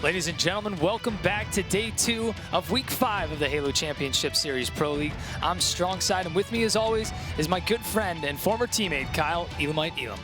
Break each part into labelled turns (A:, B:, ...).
A: Ladies and gentlemen, welcome back to day 2 of week 5 of the Halo Championship Series Pro League. I'm Strongside, and with me as always is my good friend and former teammate, Kyle Elamite Elam.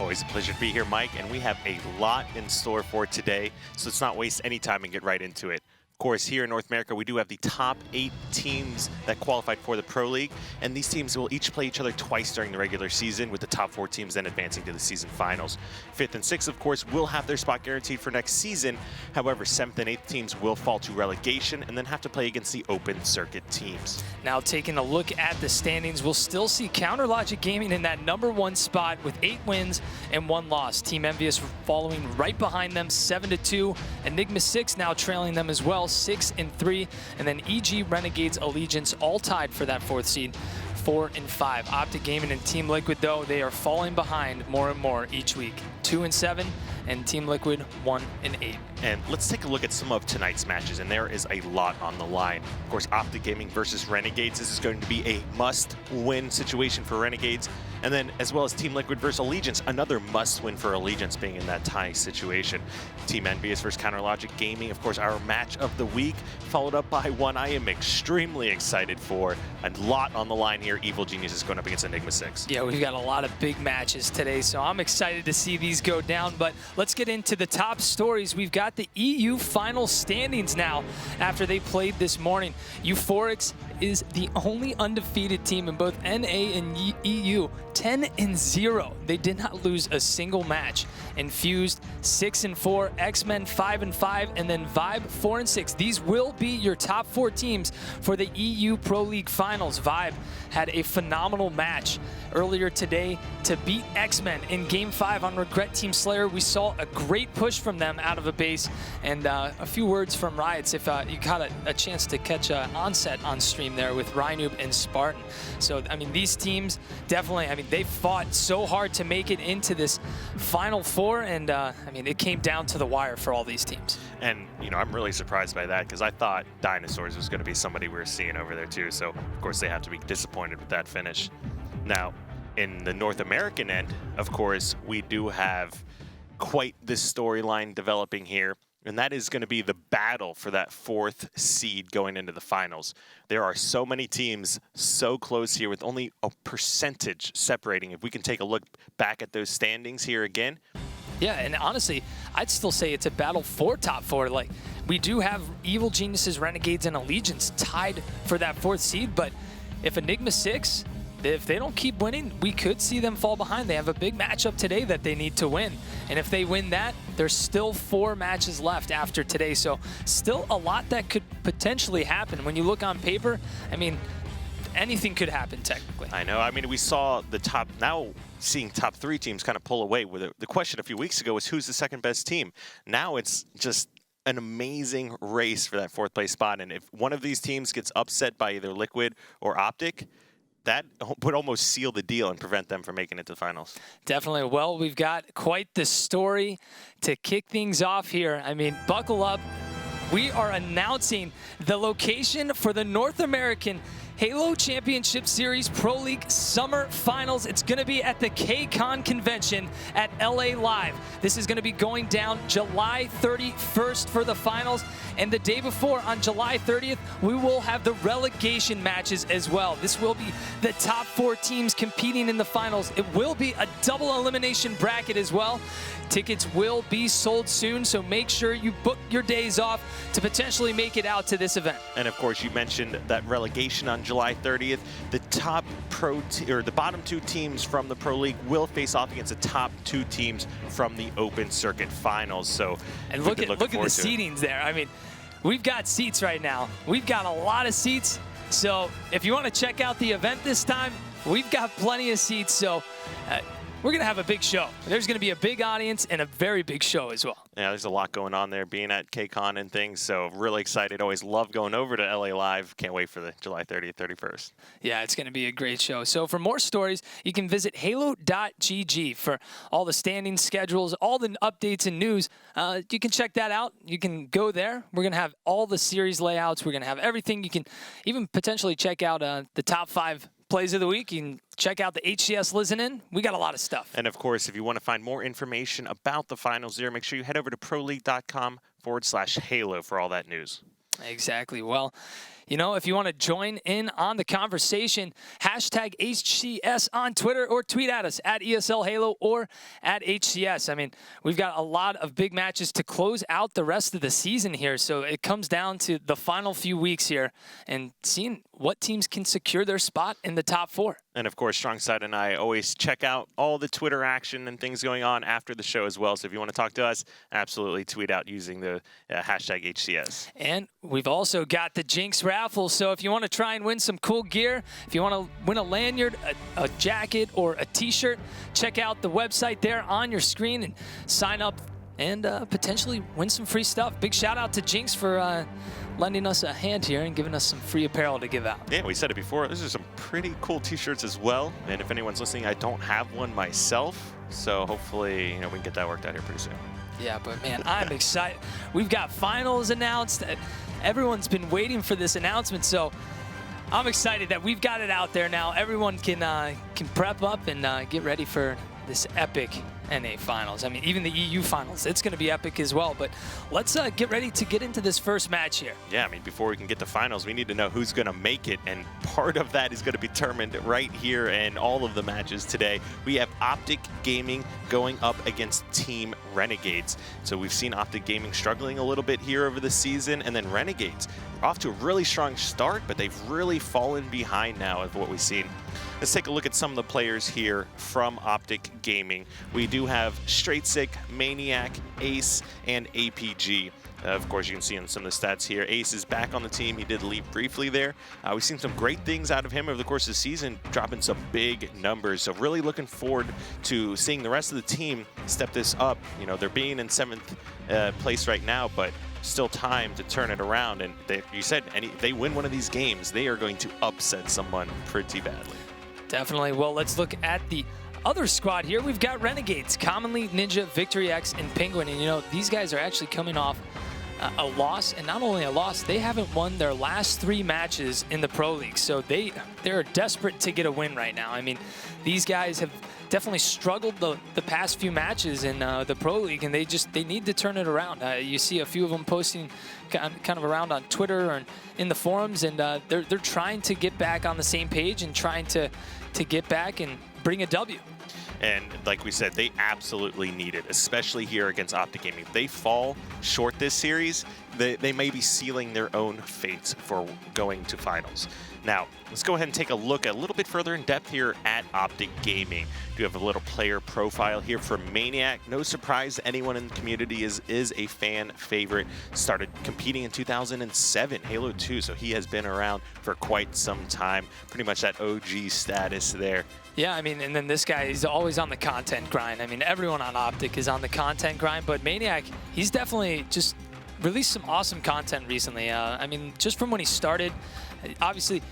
B: Always a pleasure to be here, Mike, and we have a lot in store for today, so let's not waste any time and get right into it. Of course, here in North America, we do have the top 8 teams that qualified for the Pro League, and these teams will each play each other twice during the regular season, with the top 4 teams then advancing to the season finals. 5th and 6th, of course, will have their spot guaranteed for next season. However, 7th and 8th teams will fall to relegation and then have to play against the open circuit teams.
A: Now, taking a look at the standings, we'll still see Counter Logic Gaming in that #1 spot with 8 wins and 1 loss. Team Envious following right behind them, 7-2. Enigma 6 now trailing them as well, 6-3, and then EG, Renegades, Allegiance all tied for that 4th seed, 4-5. Optic Gaming and Team Liquid, though, they are falling behind more and more each week, 2-7, and Team Liquid 1-8.
B: And let's take a look at some of tonight's matches, and there is a lot on the line. Of course, Optic Gaming versus Renegades. This is going to be a must-win situation for Renegades. And then, as well as Team Liquid versus Allegiance, another must-win for Allegiance being in that tie situation. Team Envious versus Counter Logic Gaming, of course, our match of the week, followed up by one I am extremely excited for. A lot on the line here. Evil Genius is going up against Enigma 6.
A: Yeah, we've got a lot of big matches today, so I'm excited to see these go down. But let's get into the top stories. We've got the EU final standings now after they played this morning. Euphorics is the only undefeated team in both NA and EU, 10-0. They did not lose a single match. Infused 6-4, X-Men 5-5, and then Vibe 4-6. These will be your top 4 teams for the EU Pro League Finals. Vibe had a phenomenal match earlier today to beat X-Men in Game 5 on Regret Team Slayer. We saw a great push from them out of a base, and a few words from Riots if you got a chance to catch Onset on stream there with Rynoob and Spartan. So, I mean, these teams definitely, I mean, they fought so hard to make it into this Final 4, and I mean, it came down to the wire for all these teams.
B: And, you know, I'm really surprised by that because I thought Dinosaurs was going to be somebody we were seeing over there too. So, of course, they have to be disappointed with that finish. Now, in the North American end, of course, we do have quite this storyline developing here, and that is going to be the battle for that 4th seed going into the finals. There are so many teams so close here with only a percentage separating. If we can take a look back at those standings here again.
A: Yeah, and honestly, I'd still say it's a battle for top 4. Like, we do have Evil Geniuses, Renegades, and Allegiance tied for that 4th seed, but if Enigma 6, if they don't keep winning, we could see them fall behind. They have a big matchup today that they need to win. And if they win that, there's still 4 matches left after today. So still a lot that could potentially happen. When you look on paper, I mean, anything could happen technically.
B: I know. I mean, we saw the top, now seeing top 3 teams kind of pull away. With it. The question a few weeks ago was who's the 2nd best team? Now it's just an amazing race for that 4th place spot. And if one of these teams gets upset by either Liquid or Optic, that would almost seal the deal and prevent them from making it to the finals.
A: Definitely. Well, we've got quite the story to kick things off here. I mean, buckle up. We are announcing the location for the North American Halo Championship Series Pro League Summer Finals. It's going to be at the KCON Convention at LA Live. This is going to be going down July 31st for the finals. And the day before, on July 30th, we will have the relegation matches as well. This will be the top 4 teams competing in the finals. It will be a double elimination bracket as well. Tickets will be sold soon, so make sure you book your days off to potentially make it out to this event.
B: And of course, you mentioned that relegation on July 30th. The top the bottom 2 teams from the Pro League will face off against the top 2 teams from the Open Circuit Finals. So,
A: and look at the seedings there. I mean, we've got seats right now. We've got a lot of seats. So if you want to check out the event this time, we've got plenty of seats. So we're going to have a big show. There's going to be a big audience and a very big show as well.
B: Yeah, there's a lot going on there, being at KCON and things, so really excited. Always love going over to LA Live. Can't wait for the July 30th, 31st.
A: Yeah, it's going to be a great show. So for more stories, you can visit halo.gg for all the standing schedules, all the updates and news. You can check that out. You can go there. We're going to have all the series layouts. We're going to have everything. You can even potentially check out the top 5 plays of the week. You can check out the HCS listen-in. We got a lot of stuff.
B: And of course, if you want to find more information about the finals there, make sure you head over to proleague.com Esports/Halo for all that news.
A: Exactly. Well, you know, if you want to join in on the conversation, hashtag HCS on Twitter or tweet at us at ESL Halo or at HCS. I mean, we've got a lot of big matches to close out the rest of the season here. So it comes down to the final few weeks here and seeing what teams can secure their spot in the top 4.
B: And of course, Strongside and I always check out all the Twitter action and things going on after the show as well. So if you want to talk to us, absolutely tweet out using the hashtag HCS.
A: And we've also got the Jinx raffle. So if you want to try and win some cool gear, if you want to win a lanyard, a jacket, or a t-shirt, check out the website there on your screen and sign up and potentially win some free stuff. Big shout out to Jinx for lending us a hand here and giving us some free apparel to give out.
B: Yeah, we said it before. These are some pretty cool t-shirts as well. And if anyone's listening, I don't have one myself. So hopefully, you know, we can get that worked out here pretty soon.
A: Yeah, but man, I'm excited. We've got finals announced. Everyone's been waiting for this announcement. So I'm excited that we've got it out there now. Everyone can prep up and get ready for this epic NA finals. I mean, even the EU finals, it's going to be epic as well. But let's get ready to get into this first match here.
B: Yeah, I mean, before we can get to finals, we need to know who's going to make it. And part of that is going to be determined right here in all of the matches today. We have Optic Gaming going up against Team Renegades. So we've seen Optic Gaming struggling a little bit here over the season. And then Renegades are off to a really strong start, but they've really fallen behind now of what we've seen. Let's take a look at some of the players here from Optic Gaming. We do have Straight-Sick, Maniac, Ace, and APG. Of course, you can see in some of the stats here, Ace is back on the team. He did leave briefly there. We've seen some great things out of him over the course of the season, dropping some big numbers. So really looking forward to seeing the rest of the team step this up. You know, they're being in 7th place right now, but still time to turn it around. And you said if they win one of these games, they are going to upset someone pretty badly.
A: Definitely. Well, let's look at the other squad here. We've got Renegades, Commonly, Ninja, Victory X, and Penguin. And, you know, these guys are actually coming off a loss. And not only a loss, they haven't won their last 3 matches in the Pro League. So they're desperate to get a win right now. I mean, these guys have definitely struggled the past few matches in the Pro League, and they need to turn it around. You see a few of them posting kind of around on Twitter and in the forums, and they're trying to get back on the same page and trying to get back and bring a W.
B: And like we said, they absolutely need it, especially here against Optic Gaming. If they fall short this series, they may be sealing their own fates for going to finals. Now, let's go ahead and take a look a little bit further in depth here at Optic Gaming. Do have a little player profile here for Maniac. No surprise, anyone in the community is a fan favorite. Started competing in 2007, Halo 2, so he has been around for quite some time. Pretty much that OG status there.
A: Yeah, I mean, and then this guy, he's always on the content grind. I mean, everyone on Optic is on the content grind, but Maniac, he's definitely just released some awesome content recently. I mean, just from when he started, obviously,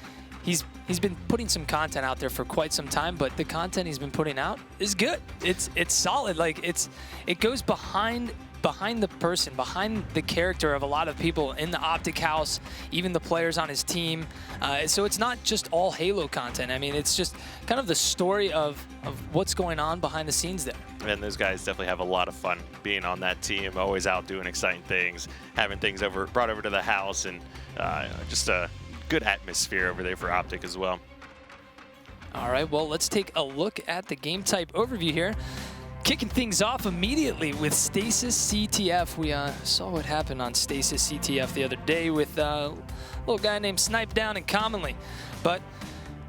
A: he's been putting some content out there for quite some time, but the content he's been putting out is good. It's solid. Like, it goes behind the person, behind the character of a lot of people in the Optic house, even the players on his team. So it's not just all Halo content. I mean, it's just kind of the story of what's going on behind the scenes there.
B: And those guys definitely have a lot of fun being on that team, always out doing exciting things, having things brought over to the house, and just a good atmosphere over there for Optic as well.
A: All right, well, let's take a look at the game type overview here. Kicking things off immediately with Stasis CTF. We saw what happened on Stasis CTF the other day with a little guy named Snipe Down and Commonly. But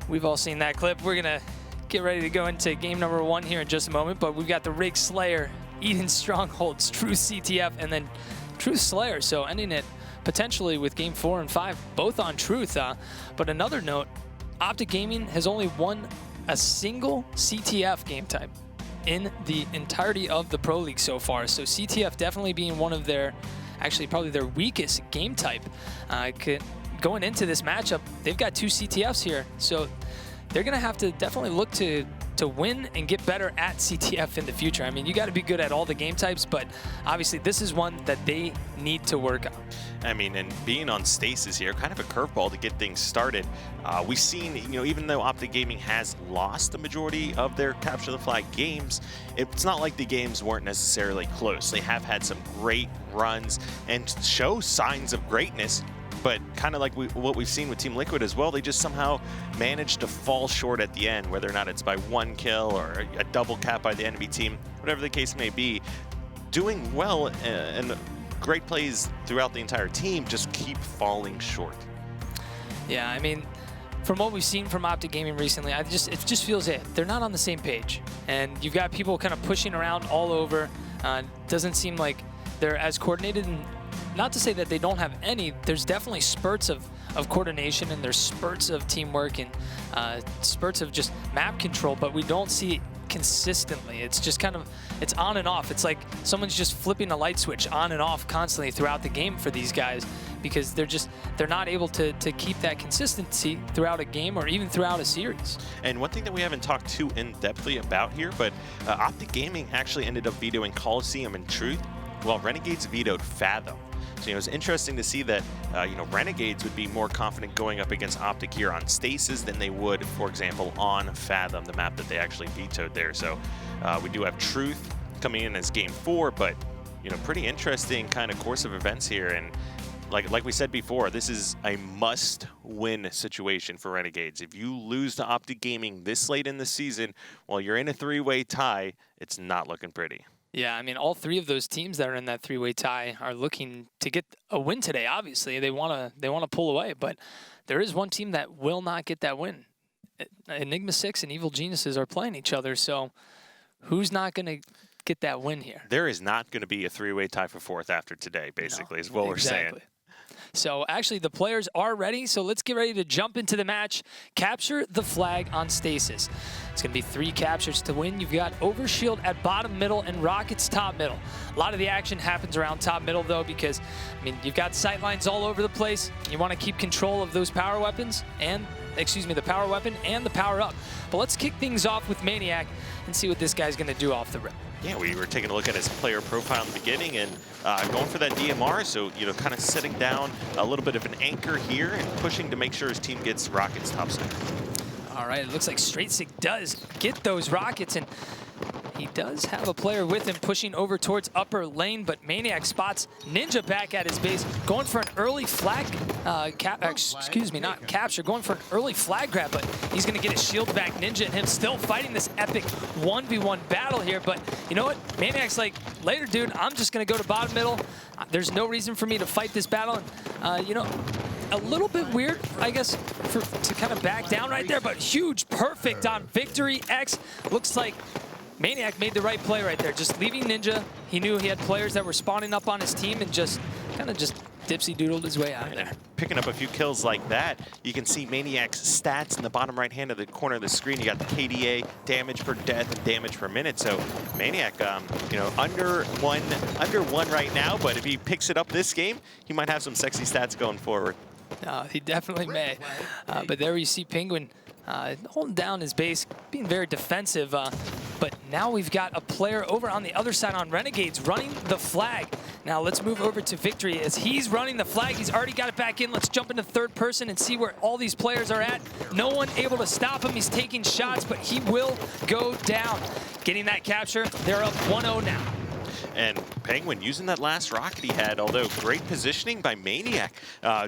A: we've all seen that clip. We're going to get ready to go into game number 1 here in just a moment. But we've got the Rig Slayer, Eden Strongholds, Truth CTF, and then Truth Slayer. So ending it potentially with game 4 and 5, both on Truth. But another note, Optic Gaming has only won a single CTF game type in the entirety of the Pro League so far. So CTF definitely being one of their, actually probably their weakest game type. Going into this matchup, they've got 2 CTFs here. So they're gonna have to definitely look to to win and get better at CTF in the future. I mean, you got to be good at all the game types, but obviously this is one that they need to work on.
B: I mean, and being on Stasis here, kind of a curveball to get things started. We've seen, even though Optic Gaming has lost the majority of their Capture the Flag games, it's not like the games weren't necessarily close. They have had some great runs and show signs of greatness, but kind of like what we've seen with Team Liquid as well, they just somehow managed to fall short at the end, whether or not it's by 1 kill or a double cap by the enemy team, whatever the case may be. Doing well and great plays throughout the entire team, just keep falling short. Yeah,
A: I mean, from what we've seen from Optic Gaming recently, it just feels they're not on the same page. And you've got people kind of pushing around all over. Doesn't seem like they're as coordinated. And not to say that they don't have any, there's definitely spurts of coordination, and there's spurts of teamwork and spurts of just map control, but we don't see it consistently. It's just kind of, it's on and off. It's like someone's just flipping a light switch on and off constantly throughout the game for these guys, because they're not able to keep that consistency throughout a game or even throughout a series.
B: And one thing that we haven't talked too in-depthly about here, but Optic Gaming actually ended up vetoing Coliseum and Truth, while Renegades vetoed Fathom. So, it's interesting to see that, Renegades would be more confident going up against Optic here on Stasis than they would, for example, on Fathom, the map that they actually vetoed there. So we do have Truth coming in as Game 4, but, pretty interesting kind of course of events here. And like we said before, this is a must-win situation for Renegades. If you lose to Optic Gaming this late in the season, while you're in a 3-way tie, it's not looking pretty.
A: Yeah, I mean, all 3 of those teams that are in that 3-way tie are looking to get a win today. Obviously, they want to pull away, but there is one team that will not get that win. Enigma 6 and Evil Geniuses are playing each other, so who's not going to get that win here?
B: There is not going to be a 3-way tie for 4th after today, basically, is what we're saying.
A: So actually the players are ready, so let's get ready to jump into the match. Capture the flag on Stasis. It's going to be 3 captures to win. You've got Overshield at bottom middle and Rockets top middle. A lot of the action happens around top middle though, because you've got sight lines all over the place. You want to keep control of those power weapons and the power weapon and the power up. But let's kick things off with Maniac and see what this guy's going to do off the rip.
B: Yeah, we were taking a look at his player profile in the beginning and going for that DMR, so, kind of setting down a little bit of an anchor here and pushing to make sure his team gets Rockets top side.
A: All right, it looks like Straightsig does get those Rockets, and he does have a player with him pushing over towards upper lane, but Maniac spots Ninja back at his base, going for an early flag, not capture, going for an early flag grab, but he's going to get his shield back. Ninja and him still fighting this epic 1v1 battle here, but you know what? Maniac's like, later, dude, I'm just going to go to bottom middle. There's no reason for me to fight this battle. And, a little bit weird, I guess, to kind of back down right there, but huge perfect on Victory X. Looks like Maniac made the right play right there, just leaving Ninja. He knew he had players that were spawning up on his team and just dipsy-doodled his way out of there.
B: Picking up a few kills like that, you can see Maniac's stats in the bottom right-hand of the corner of the screen. You got the KDA, damage per death, and damage per minute. So Maniac, under one right now, but if he picks it up this game, he might have some sexy stats going forward.
A: He definitely may. But there you see Penguin holding down his base, being very defensive. But now we've got a player over on the other side on Renegades running the flag. Now let's move over to Victory as he's running the flag. He's already got it back in. Let's jump into third person and see where all these players are at. No one able to stop him. He's taking shots, but he will go down. Getting that capture. They're up 1-0 now.
B: And Penguin using that last rocket he had, although great positioning by Maniac,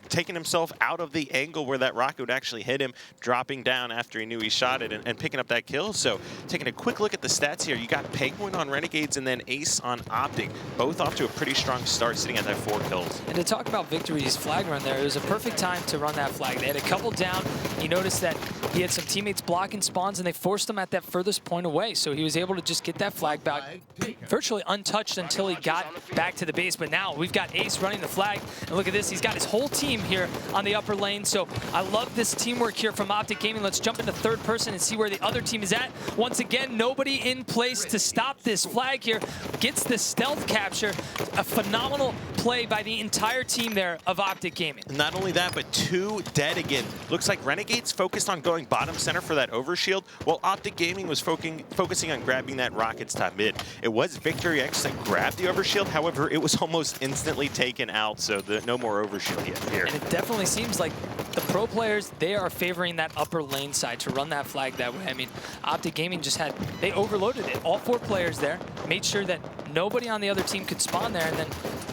B: taking himself out of the angle where that rocket would actually hit him, dropping down after he knew he shot it and picking up that kill. So taking a quick look at the stats here, you got Penguin on Renegades and then Ace on Optic, both off to a pretty strong start, sitting at that 4 kills.
A: And to talk about Victory's flag run there, it was a perfect time to run that flag. They had a couple down. You noticed that he had some teammates blocking spawns and they forced him at that furthest point away. So he was able to just get that flag back virtually untouched touched until he got back to the base. But now we've got Ace running the flag. And look at this. He's got his whole team here on the upper lane. So I love this teamwork here from Optic Gaming. Let's jump into third person and see where the other team is at. Once again, nobody in place to stop this flag here. Gets the stealth capture. A phenomenal play by the entire team there of Optic Gaming.
B: Not only that, but 2 dead again. Looks like Renegades focused on going bottom center for that overshield, while Optic Gaming was focusing on grabbing that Rockets top mid. It was Victory X that grabbed the overshield, however, it was almost instantly taken out, so no more overshield yet here.
A: And it definitely seems like the pro players, they are favoring that upper lane side to run that flag that way. I mean, Optic Gaming just they overloaded it. All 4 players there, made sure that nobody on the other team could spawn there, and then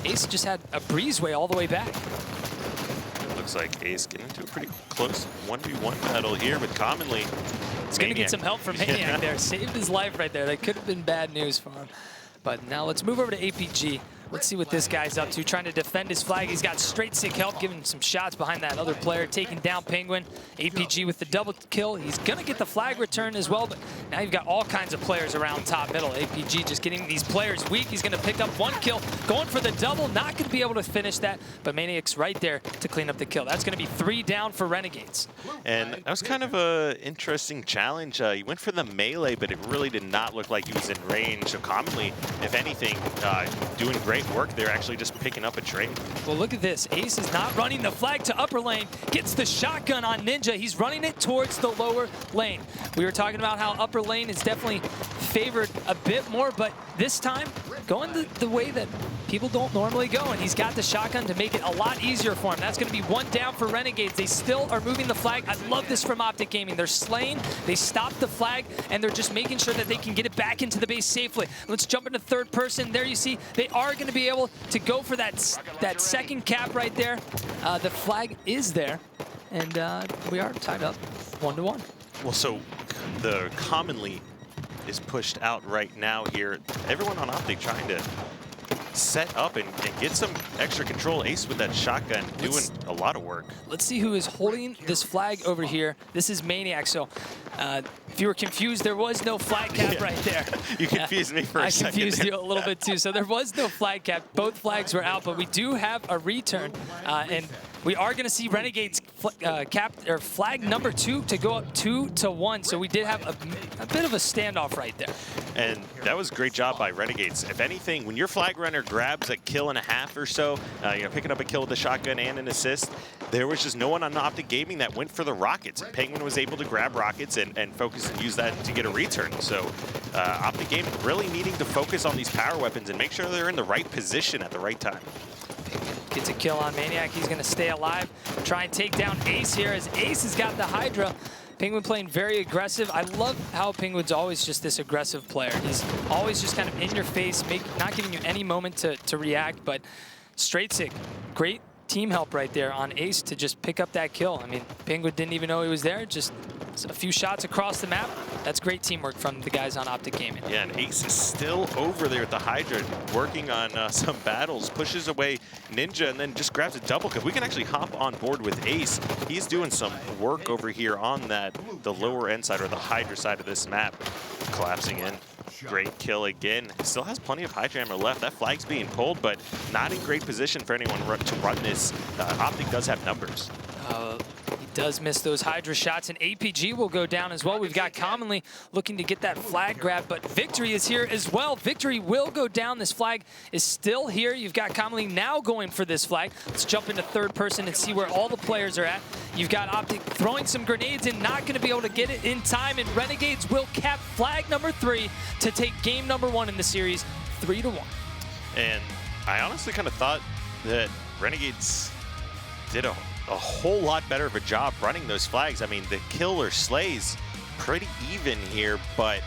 A: Ace just had a breezeway all the way back.
B: Looks like Ace getting into a pretty close 1v1 battle here with Commonly.
A: He's going to get some help from Maniac there. Saved his life right there. That could have been bad news for him. But now let's move over to APG. Let's see what this guy's up to, trying to defend his flag. He's got straight sick help, giving some shots behind that other player, taking down Penguin. APG with the double kill. He's going to get the flag return as well, but now you've got all kinds of players around top middle. APG just getting these players weak. He's going to pick up 1 kill, going for the double, not going to be able to finish that, but Maniac's right there to clean up the kill. That's going to be 3 down for Renegades.
B: And that was kind of an interesting challenge. He went for the melee, but it really did not look like he was in range. So Commonly, if anything, doing great work there, actually just picking up a trade.
A: Well, look at this. Ace is not running the flag to upper lane, gets the shotgun on Ninja. He's running it towards the lower lane. We were talking about how upper lane is definitely favored a bit more, but this time going the way that people don't normally go, and he's got the shotgun to make it a lot easier for him. That's going to be 1 down for Renegades. They still are moving the flag. I love this from Optic Gaming. They're slaying, they stop the flag, and they're just making sure that they can get it back into the base safely. Let's jump into third person. There you see, they are going to be able to go for that second cap right there. The flag is there, and we are tied up 1-1.
B: Well, so the Commonly is pushed out right now here. Everyone on Optic trying to set up and get some extra control. Ace with that shotgun doing a lot of work.
A: Let's see who is holding this flag over here. This is Maniac. So if you were confused, there was no flag cap right there.
B: You confused me for a second.
A: I confused you a little bit too. So there was no flag cap. Both flags were out, but we do have a return. And we are going to see Renegades flag number 2 to go up 2-1. So we did have a bit of a standoff right there.
B: And that was a great job by Renegades. If anything, when your flag runner grabs a kill and a half or so, picking up a kill with the shotgun and an assist, there was just no one on Optic Gaming that went for the Rockets. Penguin was able to grab Rockets and focus and use that to get a return. So Optic Gaming really needing to focus on these power weapons and make sure they're in the right position at the right time.
A: Gets a kill on Maniac. He's going to stay alive, try and take down Ace here as Ace has got the Hydra. Penguin playing very aggressive. I love how Penguin's always just this aggressive player. He's always just kind of in your face, not giving you any moment to react, but straight sick. Great team help right there on Ace to just pick up that kill. I mean, Penguin didn't even know he was there, just a few shots across the map. That's great teamwork from the guys on Optic Gaming.
B: Yeah, and Ace is still over there at the Hydra, working on some battles, pushes away Ninja, and then just grabs a double kill. We can actually hop on board with Ace. He's doing some work over here on the lower end side, or the Hydra side of this map. Collapsing in. Great kill again. Still has plenty of Hydra ammo left. That flag's being pulled, but not in great position for anyone to run this. Optic does have numbers.
A: He does miss those Hydra shots, and APG will go down as well. We've got Commonly looking to get that flag grab, but Victory is here as well. Victory will go down. This flag is still here. You've got Commonly now going for this flag. Let's jump into third person and see where all the players are at. You've got Optic throwing some grenades and not going to be able to get it in time, and Renegades will cap flag number 3 to take game number 1 in the series, 3-1.
B: And I honestly kind of thought that Renegades did a whole lot better of a job running those flags. I mean, the kill or slays pretty even here, but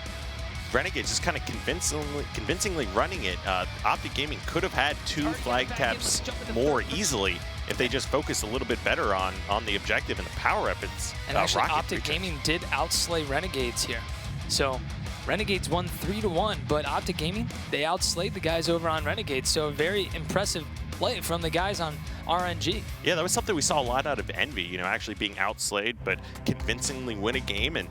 B: Renegades just kind of convincingly running it. Optic Gaming could have had 2 flag caps more easily if they just focused a little bit better on the objective and the power weapons.
A: And actually, Optic Gaming did outslay Renegades here. So Renegades won 3-1, but Optic Gaming, they outslayed the guys over on Renegades. So a very impressive play from the guys on RNG.
B: Yeah, that was something we saw a lot out of Envy, actually being outslayed, but convincingly win a game. And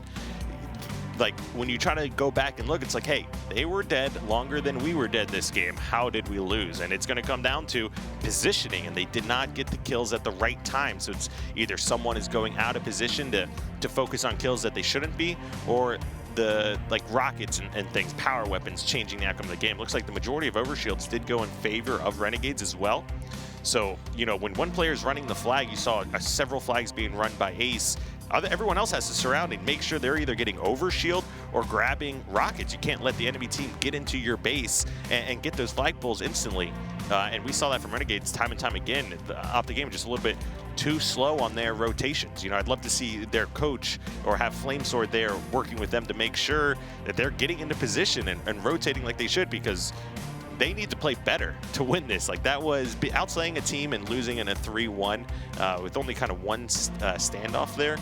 B: like when you try to go back and look, it's like, hey, they were dead longer than we were dead this game. How did we lose? And it's going to come down to positioning, and they did not get the kills at the right time. So it's either someone is going out of position to focus on kills that they shouldn't be, or the rockets and things, power weapons changing the outcome of the game. Looks like the majority of overshields did go in favor of Renegades as well. So, you know, when one player is running the flag, you saw several flags being run by Ace. Everyone else has to surround and make sure they're either getting overshield or grabbing rockets. You can't let the enemy team get into your base and get those flag pulls instantly. And we saw that from Renegades time and time again. The Optic game just a little bit too slow on their rotations. You know, I'd love to see their coach or have Flamesword there working with them to make sure that they're getting into position and rotating like they should, because they need to play better to win this. Like, that was outslaying a team and losing in a 3-1 with only kind of one standoff there.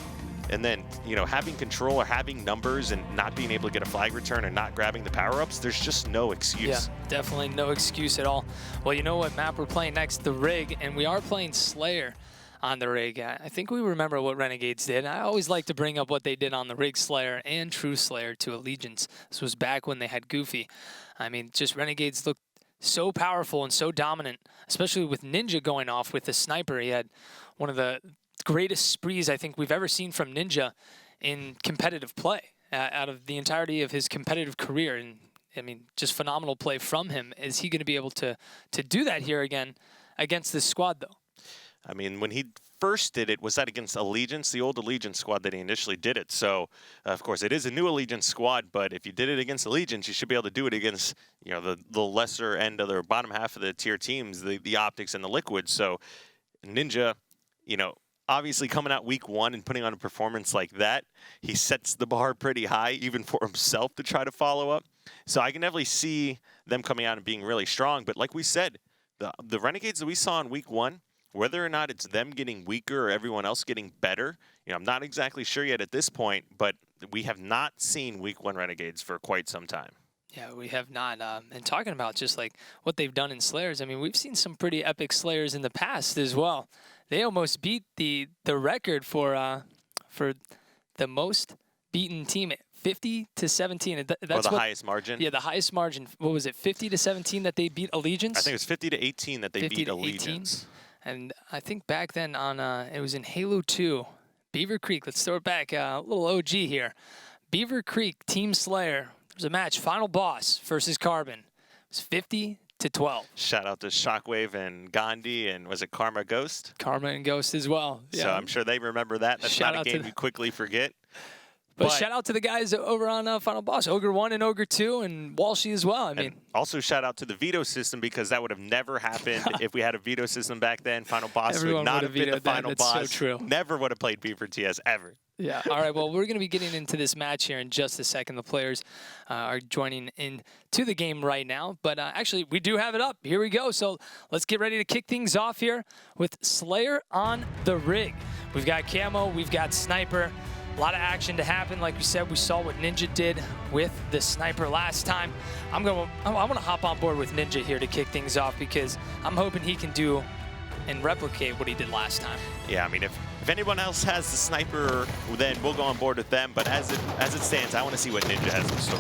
B: And then, you know, having control or having numbers and not being able to get a flag return and not grabbing the power-ups, there's just no excuse.
A: Yeah, definitely no excuse at all. Well, you know what map we're playing next? The Rig, and we are playing Slayer on the Rig. I think we remember what Renegades did. I always like to bring up what they did on the Rig Slayer and True Slayer to Allegiance. This was back when they had Goofy. I mean, just Renegades looked so powerful and so dominant, especially with Ninja going off with the sniper. He had one of the greatest sprees I think we've ever seen from Ninja in competitive play out of the entirety of his competitive career. And I mean, just phenomenal play from him. Is he going to be able to do that here again against this squad, though?
B: I mean, when he first did it, was that against Allegiance, the old Allegiance squad that he initially did it. So, of course, it is a new Allegiance squad, but if you did it against Allegiance, you should be able to do it against, you know, the lesser end of the bottom half of the tier teams, the Optics and the Liquids. So, Ninja, you know, obviously coming out week 1 and putting on a performance like that, he sets the bar pretty high, even for himself, to try to follow up. So I can definitely see them coming out and being really strong. But like we said, the Renegades that we saw in week 1, whether or not it's them getting weaker or everyone else getting better, you know, I'm not exactly sure yet at this point, but we have not seen week 1 Renegades for quite some time.
A: Yeah, we have not. And talking about just like what they've done in Slayers, I mean, we've seen some pretty epic Slayers in the past as well. They almost beat the record for the most beaten team, 50-17. That's
B: the highest margin.
A: Yeah, the highest margin. What was it? 50-17 that they beat Allegiance.
B: I think it was 50-18 that they beat Allegiance.
A: And I think back then on it was in Halo 2, Beaver Creek. Let's throw it back. A little OG here. Beaver Creek Team Slayer. There was a match, final boss versus Carbon. It was 50-12.
B: Shout out to Shockwave and Gandhi, and was it Karma Ghost?
A: Karma and Ghost as well. Yeah.
B: So I'm sure they remember that. That's not a game you quickly forget.
A: But shout out to the guys over on Final Boss, Ogre 1 and Ogre 2, and Walshy as well. I mean,
B: and also shout out to the veto system, because that would have never happened if we had a veto system back then. Final Boss would not have been the final boss.
A: That's so true.
B: Never would have played Beaver TS ever.
A: Yeah. All right. Well, we're going to be getting into this match here in just a second. The players are joining into the game right now. But actually, we do have it up. Here we go. So let's get ready to kick things off here with Slayer on the Rig. We've got Camo. We've got Sniper. A lot of action to happen. Like we said, we saw what Ninja did with the Sniper last time. I want to hop on board with Ninja here to kick things off, because I'm hoping he can do and replicate what he did last time.
B: Yeah, I mean, if anyone else has the Sniper, then we'll go on board with them. But as it stands, I want to see what Ninja has in store.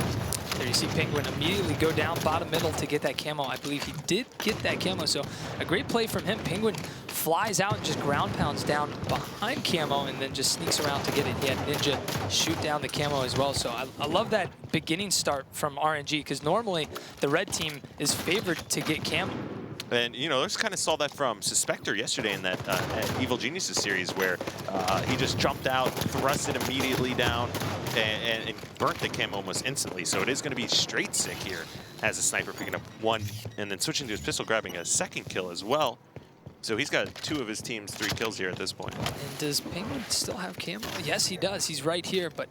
A: There you see Penguin immediately go down bottom middle to get that camo. I believe he did get that camo, so a great play from him. Penguin flies out and just ground pounds down behind camo and then just sneaks around to get it. He had Ninja shoot down the camo as well. So I love that beginning start from RNG, because normally the red team is favored to get camo.
B: And, you know, I just kind of saw that from Suspector yesterday in that Evil Geniuses series, where he just jumped out, thrust it immediately down, and burnt the camo almost instantly. So it is going to be straight sick here as a Sniper, picking up 1 and then switching to his pistol, grabbing a 2nd kill as well. So he's got 2 of his team's 3 kills here at this point.
A: And does Penguin still have camo? Yes, he does. He's right here. But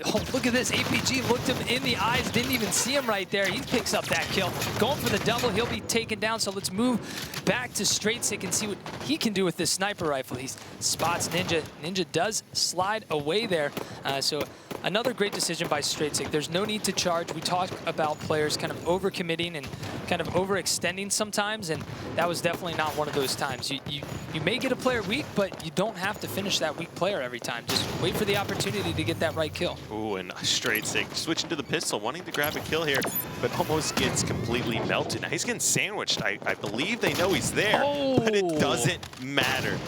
A: oh, look at this. APG looked him in the eyes, didn't even see him right there. He picks up that kill. Going for the double. He'll be taken down. So let's move back to straight sick and see what he can do with this sniper rifle. He spots Ninja. Ninja does slide away there. So another great decision by Straight. There's no need to charge. We talk about players kind of overcommitting and kind of overextending sometimes, and that was definitely not one of those times. You may get a player weak, but you don't have to finish that weak player every time. Just wait for the opportunity to get that right kill.
B: Ooh, and Straight switching to the pistol, wanting to grab a kill here, but almost gets completely melted. Now he's getting sandwiched. I believe they know he's there, but it doesn't matter.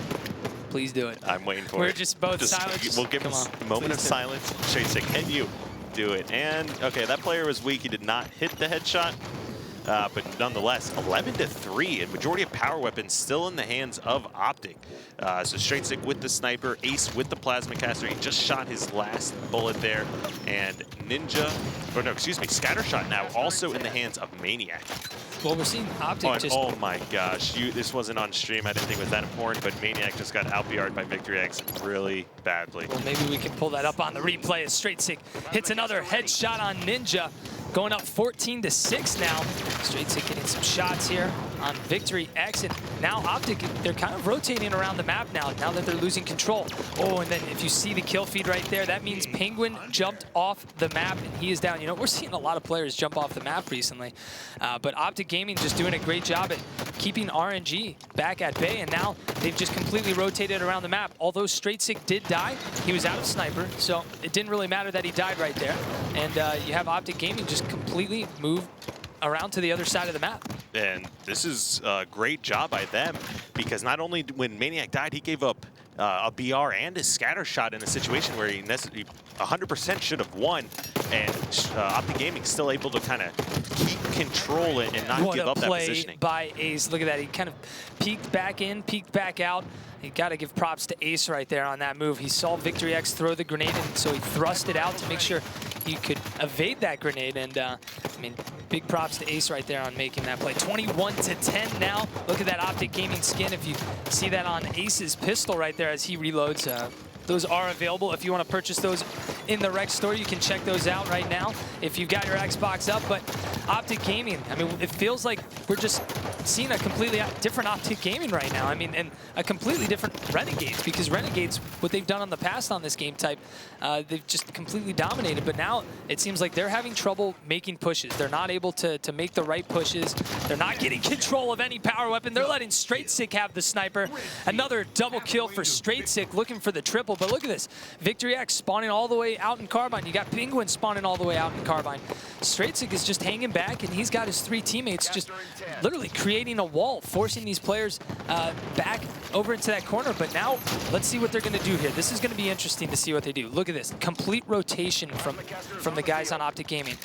A: Please do it.
B: I'm waiting for it.
A: We're just both silent.
B: We'll give him a moment of silence. Straight, can you do it? And okay, that player was weak. He did not hit the headshot. But nonetheless, 11-3, and majority of power weapons still in the hands of Optic. So Straight with the sniper, Ace with the plasma caster. He just shot his last bullet there, and Scattershot now also in the hands of Maniac.
A: Well, we're seeing Optic
B: oh my gosh, this wasn't on stream. I didn't think it was that important, but Maniac just got out-BR'd by Victory X really badly.
A: Well, maybe we can pull that up on the replay as Straight hits another headshot on Ninja. Going up 14-6 now. Straight getting some shots here on Victory X. And now Optic, they're kind of rotating around the map now that they're losing control. Oh, and then if you see the kill feed right there, that means Penguin jumped off the map and he is down. You know, we're seeing a lot of players jump off the map recently. But Optic Gaming just doing a great job at keeping RNG back at bay. And now they've just completely rotated around the map. Although Straight did die, he was out of sniper. So it didn't really matter that he died right there. And you have Optic Gaming just completely move around to the other side of the map. And
B: this is a great job by them, because not only when Maniac died, he gave up a BR and a scatter shot in a situation where he 100% should have won, and Optic Gaming still able to kind of keep control and not give up that positioning.
A: By Ace, look at that. He kind of peeked back in, peeked back out. You got to give props to Ace right there on that move. He saw Victory X throw the grenade, and so he thrust it out to make sure he could evade that grenade. And I mean, big props to Ace right there on making that play. 21-10 now. Look at that Optic Gaming skin. If you see that on Ace's pistol right there as he reloads, those are available. If you want to purchase those in the Rec store, you can check those out right now if you've got your Xbox up. But Optic Gaming, I mean, it feels like we're just seeing a completely different Optic Gaming right now. I mean, and a completely different Renegades, because Renegades, what they've done on the past on this game type, they've just completely dominated. But now it seems like they're having trouble making pushes. They're not able to make the right pushes. They're not getting control of any power weapon. They're letting Straight have the sniper. Another double kill for Straight, looking for the triple. But look at this. Victory X spawning all the way out in Carbine. You got Penguin spawning all the way out in Carbine. Straight is just hanging back, and he's got his 3 teammates just literally creating a wall, forcing these players back over into that corner. But now, let's see what they're going to do here. This is going to be interesting to see what they do. Look at this. Complete rotation from the guys on Optic Gaming.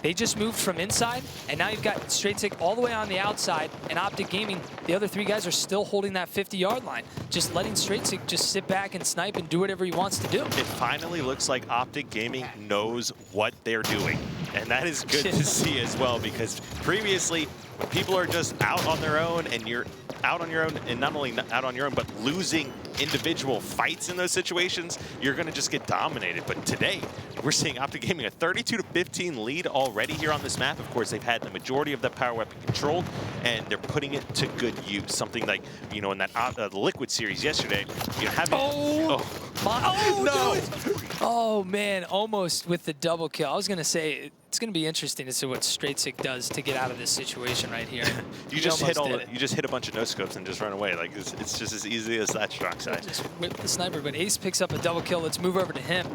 A: They just moved from inside, and now you've got Straight all the way on the outside, and Optic Gaming, the other 3 guys are still holding that 50-yard line, just letting Straight just sit back and snipe and do whatever he wants to do.
B: It finally looks like Optic Gaming knows what they're doing, and that is good to see as well, because previously, when people are just out on their own, and you're out on your own, and not only out on your own, but losing individual fights in those situations, you're going to just get dominated. But today, we're seeing Optic Gaming a 32-15 lead already here on this map. Of course, they've had the majority of that power weapon controlled, and they're putting it to good use. Something like, you know, in that the Liquid series yesterday, you know, having...
A: Oh, man, almost with the double kill. I was going to say, it's going to be interesting to see what Straight does to get out of this situation right here.
B: You just hit a bunch of no-scopes and just run away. Like, it's just as easy as that, strong side.
A: Just whip the sniper, but Ace picks up a double kill. Let's move over to him.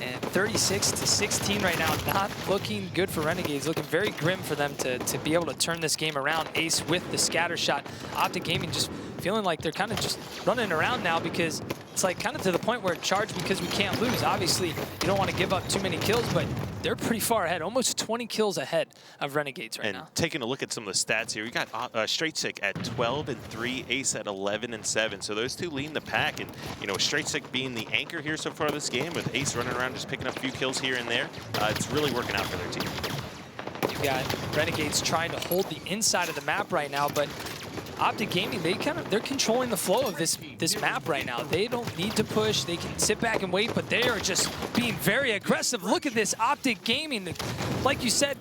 A: And 36-16 right now, not looking good for Renegades. Looking very grim for them to be able to turn this game around. Ace with the scatter shot. Optic Gaming just feeling like they're kind of just running around now, because it's like kind of to the point where charge because we can't lose. Obviously, you don't want to give up too many kills, but they're pretty far ahead, almost 20 kills ahead of Renegades right now.
B: And taking a look at some of the stats here, we got Straight at 12-3, Ace at 11-7. So those 2 leading the pack, and you know, Straight being the anchor here so far this game, with Ace running around just picking up a few kills here and there. It's really working out for their team.
A: You've got Renegades trying to hold the inside of the map right now, but Optic Gaming, they're controlling the flow of this map right now. They don't need to push. They can sit back and wait, but they are just being very aggressive. Look at this Optic Gaming. Like you said,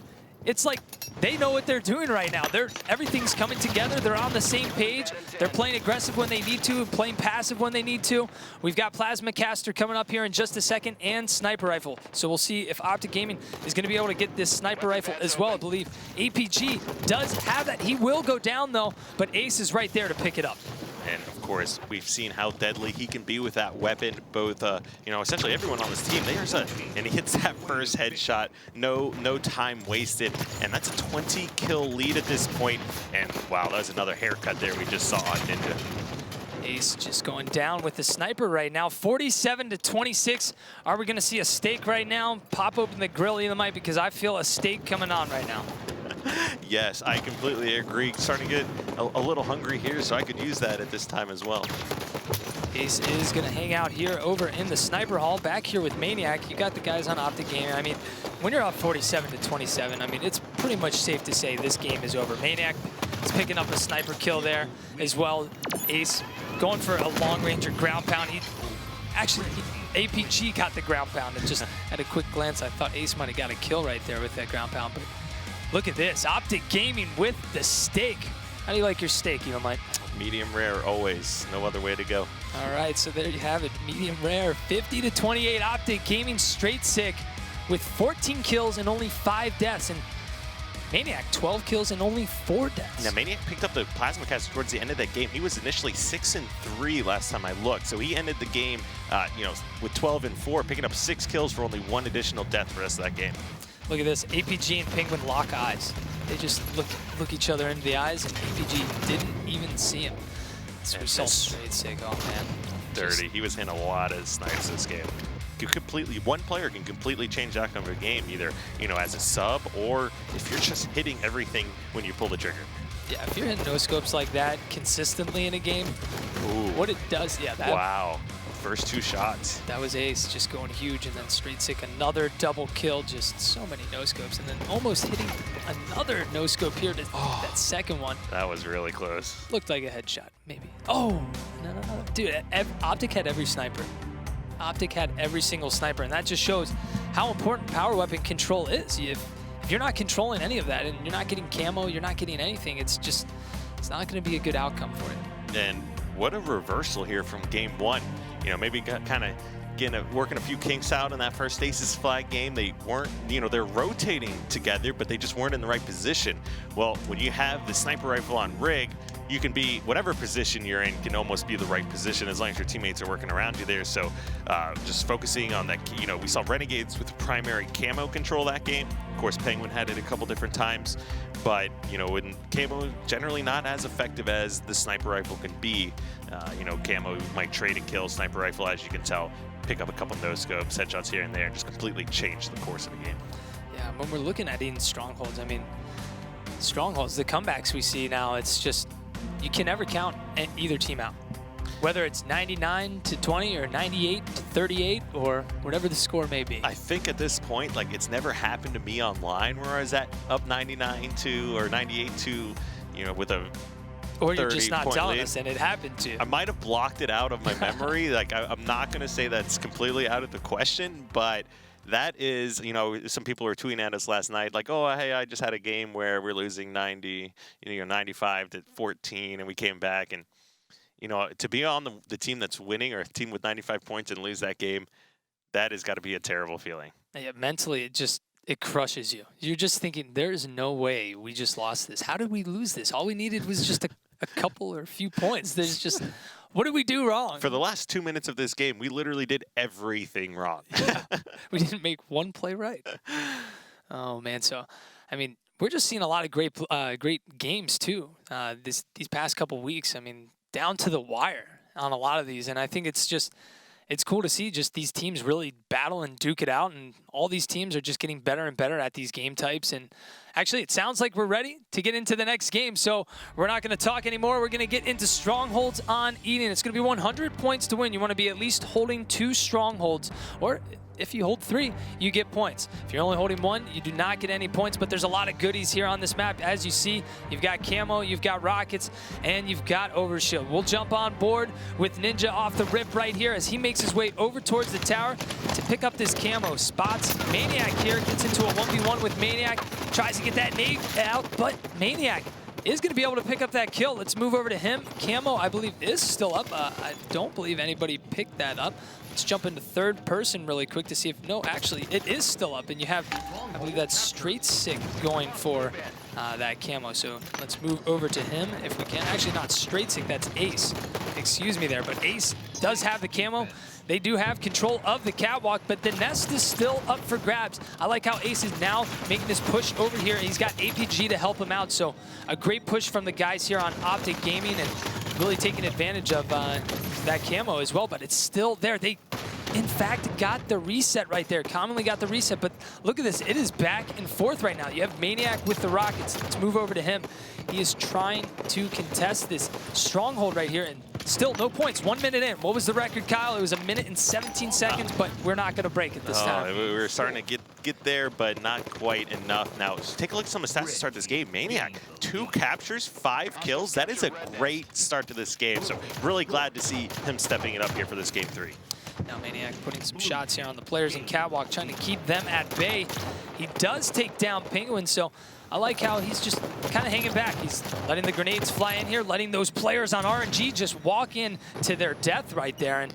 A: it's like they know what they're doing right now. Everything's coming together. They're on the same page. They're playing aggressive when they need to, playing passive when they need to. We've got Plasma Caster coming up here in just a second and Sniper Rifle. So we'll see if Optic Gaming is going to be able to get this Sniper Rifle as well. I believe APG does have that. He will go down, though, but Ace is right there to pick it up.
B: And of course, we've seen how deadly he can be with that weapon. Both, essentially everyone on this team. And he hits that first headshot. No time wasted. And that's a 20-kill lead at this point. And wow, that was another haircut there we just saw on Ninja.
A: Ace just going down with the sniper right now. 47-26. Are we going to see a steak right now? Pop open the grill, Elamite, because I feel a steak coming on right now.
B: Yes, I completely agree. Starting to get a little hungry here, so I could use that at this time as well.
A: Ace is going to hang out here over in the sniper hall. Back here with Maniac, you got the guys on Optic Gaming. I mean, when you're up 47-27, I mean, it's pretty much safe to say this game is over. Maniac is picking up a sniper kill there as well. Ace going for a long range or ground pound. APG got the ground pound. And just at a quick glance, I thought Ace might have got a kill right there with that ground pound. But look at this, Optic Gaming with the steak. How do you like your steak, Elamite?
B: Medium rare always, no other way to go.
A: All right, so there you have it, medium rare, 50-28. Optic Gaming straight sick with 14 kills and only 5 deaths. And Maniac, 12 kills and only 4 deaths.
B: Now, Maniac picked up the Plasma Caster towards the end of that game. He was initially 6-3 last time I looked. So he ended the game, with 12-4, picking up 6 kills for only 1 additional death for the rest of that game.
A: Look at this, APG and Penguin lock eyes. They just look each other into the eyes, and APG didn't even see him. This result straight sick, oh man.
B: Dirty, he was hitting a lot of snipes this game. One player can completely change the outcome of a game, either as a sub or if you're just hitting everything when you pull the trigger.
A: Yeah, if you're hitting no scopes like that consistently in a game, what it does,
B: wow, first 2 shots.
A: That was Ace just going huge, and then straight sick, another double kill, just so many no scopes, and then almost hitting another no scope here to that second one.
B: That was really close.
A: Looked like a headshot, maybe. Oh, no. Dude, Optic had every sniper. Optic had every single sniper, and that just shows how important power weapon control is. If you're not controlling any of that and you're not getting camo, you're not getting anything, it's not going to be a good outcome for it.
B: And what a reversal here from game 1. Maybe kind of working a few kinks out in that first Aces flag game. They weren't, they're rotating together, but they just weren't in the right position. Well, when you have the sniper rifle on rig, you can be, whatever position you're in can almost be the right position as long as your teammates are working around you there. So just focusing on that, we saw Renegades with primary camo control that game. Of course, Penguin had it a couple different times, but, when camo generally not as effective as the sniper rifle can be. Camo might trade and kill. Sniper rifle, as you can tell, pick up a couple no scopes, headshots here and there, and just completely change the course of the game.
A: Yeah, when we're looking at in strongholds, I mean, strongholds, the comebacks we see now, it's just, you can never count either team out. Whether it's 99-20 or 98-38 or whatever the score may be.
B: I think at this point, it's never happened to me online where I was at up 99-2 or 98-2, with a
A: or you're just not telling
B: lead.
A: Us, and it happened to you.
B: I might have blocked it out of my memory. I'm not going to say that's completely out of the question, but that is, some people were tweeting at us last night, oh, hey, I just had a game where we're losing 95-14, and we came back. And, to be on the team that's winning or a team with 95 points and lose that game, that has got to be a terrible feeling.
A: Yeah, mentally, it crushes you. You're just thinking, there's no way we just lost this. How did we lose this? All we needed was just a couple or a few points. There's just, what did we do wrong?
B: For the last 2 minutes of this game, we literally did everything wrong.
A: Yeah, we didn't make one play right. Oh, man. So, I mean, we're just seeing a lot of great games, too, these past couple weeks. I mean, down to the wire on a lot of these. And I think it's cool to see just these teams really battle and duke it out, and all these teams are just getting better and better at these game types. And actually, it sounds like we're ready to get into the next game, so we're not going to talk anymore. We're going to get into Strongholds on Eden. It's going to be 100 points to win. You want to be at least holding 2 Strongholds, or if you hold 3, you get points. If you're only holding 1, you do not get any points, but there's a lot of goodies here on this map. As you see, you've got camo, you've got rockets, and you've got overshield. We'll jump on board with Ninja off the rip right here as he makes his way over towards the tower to pick up this camo. Spots Maniac here, gets into a 1v1 with Maniac, tries to to get that nade out, but Maniac is going to be able to pick up that kill. Let's move over to him. Camo, I believe, is still up. I don't believe anybody picked that up. Let's jump into third person really quick to see if, no, actually, it is still up. And you have, I believe that's Straight Sick going for that camo. So let's move over to him if we can. Actually, not Straight Sick, that's Ace. Excuse me there, but Ace does have the camo. They do have control of the catwalk, but the nest is still up for grabs. I like how Ace is now making this push over here, and he's got APG to help him out. So a great push from the guys here on Optic Gaming and really taking advantage of that camo as well, but it's still there. They, in fact, got the reset right there. Commonly got the reset, but look at this. It is back and forth right now. You have Maniac with the rockets. Let's move over to him. He is trying to contest this stronghold right here, and still no points. 1 minute in. What was the record, Kyle? It was 1 minute and 17 seconds, but we're not going to break it this time.
B: We were starting to get there, but not quite enough. Now, take a look at some of the stats to start this game. Maniac, 2 captures, 5 kills. That is a great start to this game, so really glad to see him stepping it up here for this game 3.
A: Now Maniac putting some shots here on the players in catwalk, trying to keep them at bay. He does take down Penguin, so I like how he's just kind of hanging back. He's letting the grenades fly in here, letting those players on RNG just walk in to their death right there. And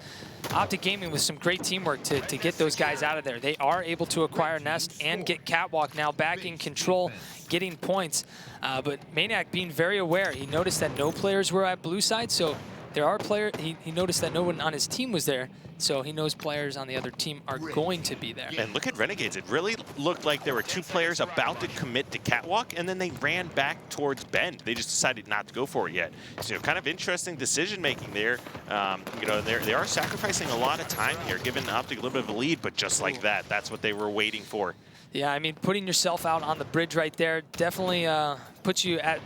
A: Optic Gaming with some great teamwork to get those guys out of there. They are able to acquire Nest and get Catwalk now back in control, getting points. But Maniac being very aware. He noticed that no players were at blue side, so there are players. He noticed that no one on his team was there, so he knows players on the other team are going to be there.
B: And look at Renegades. It really looked like there were 2 players about to commit to Catwalk, and then they ran back towards Bend. They just decided not to go for it yet. So kind of interesting decision-making there. You know, they are sacrificing a lot of time here, giving Optic a little bit of a lead, but just like that, that's what they were waiting for.
A: Yeah, I mean, putting yourself out on the bridge right there definitely puts you at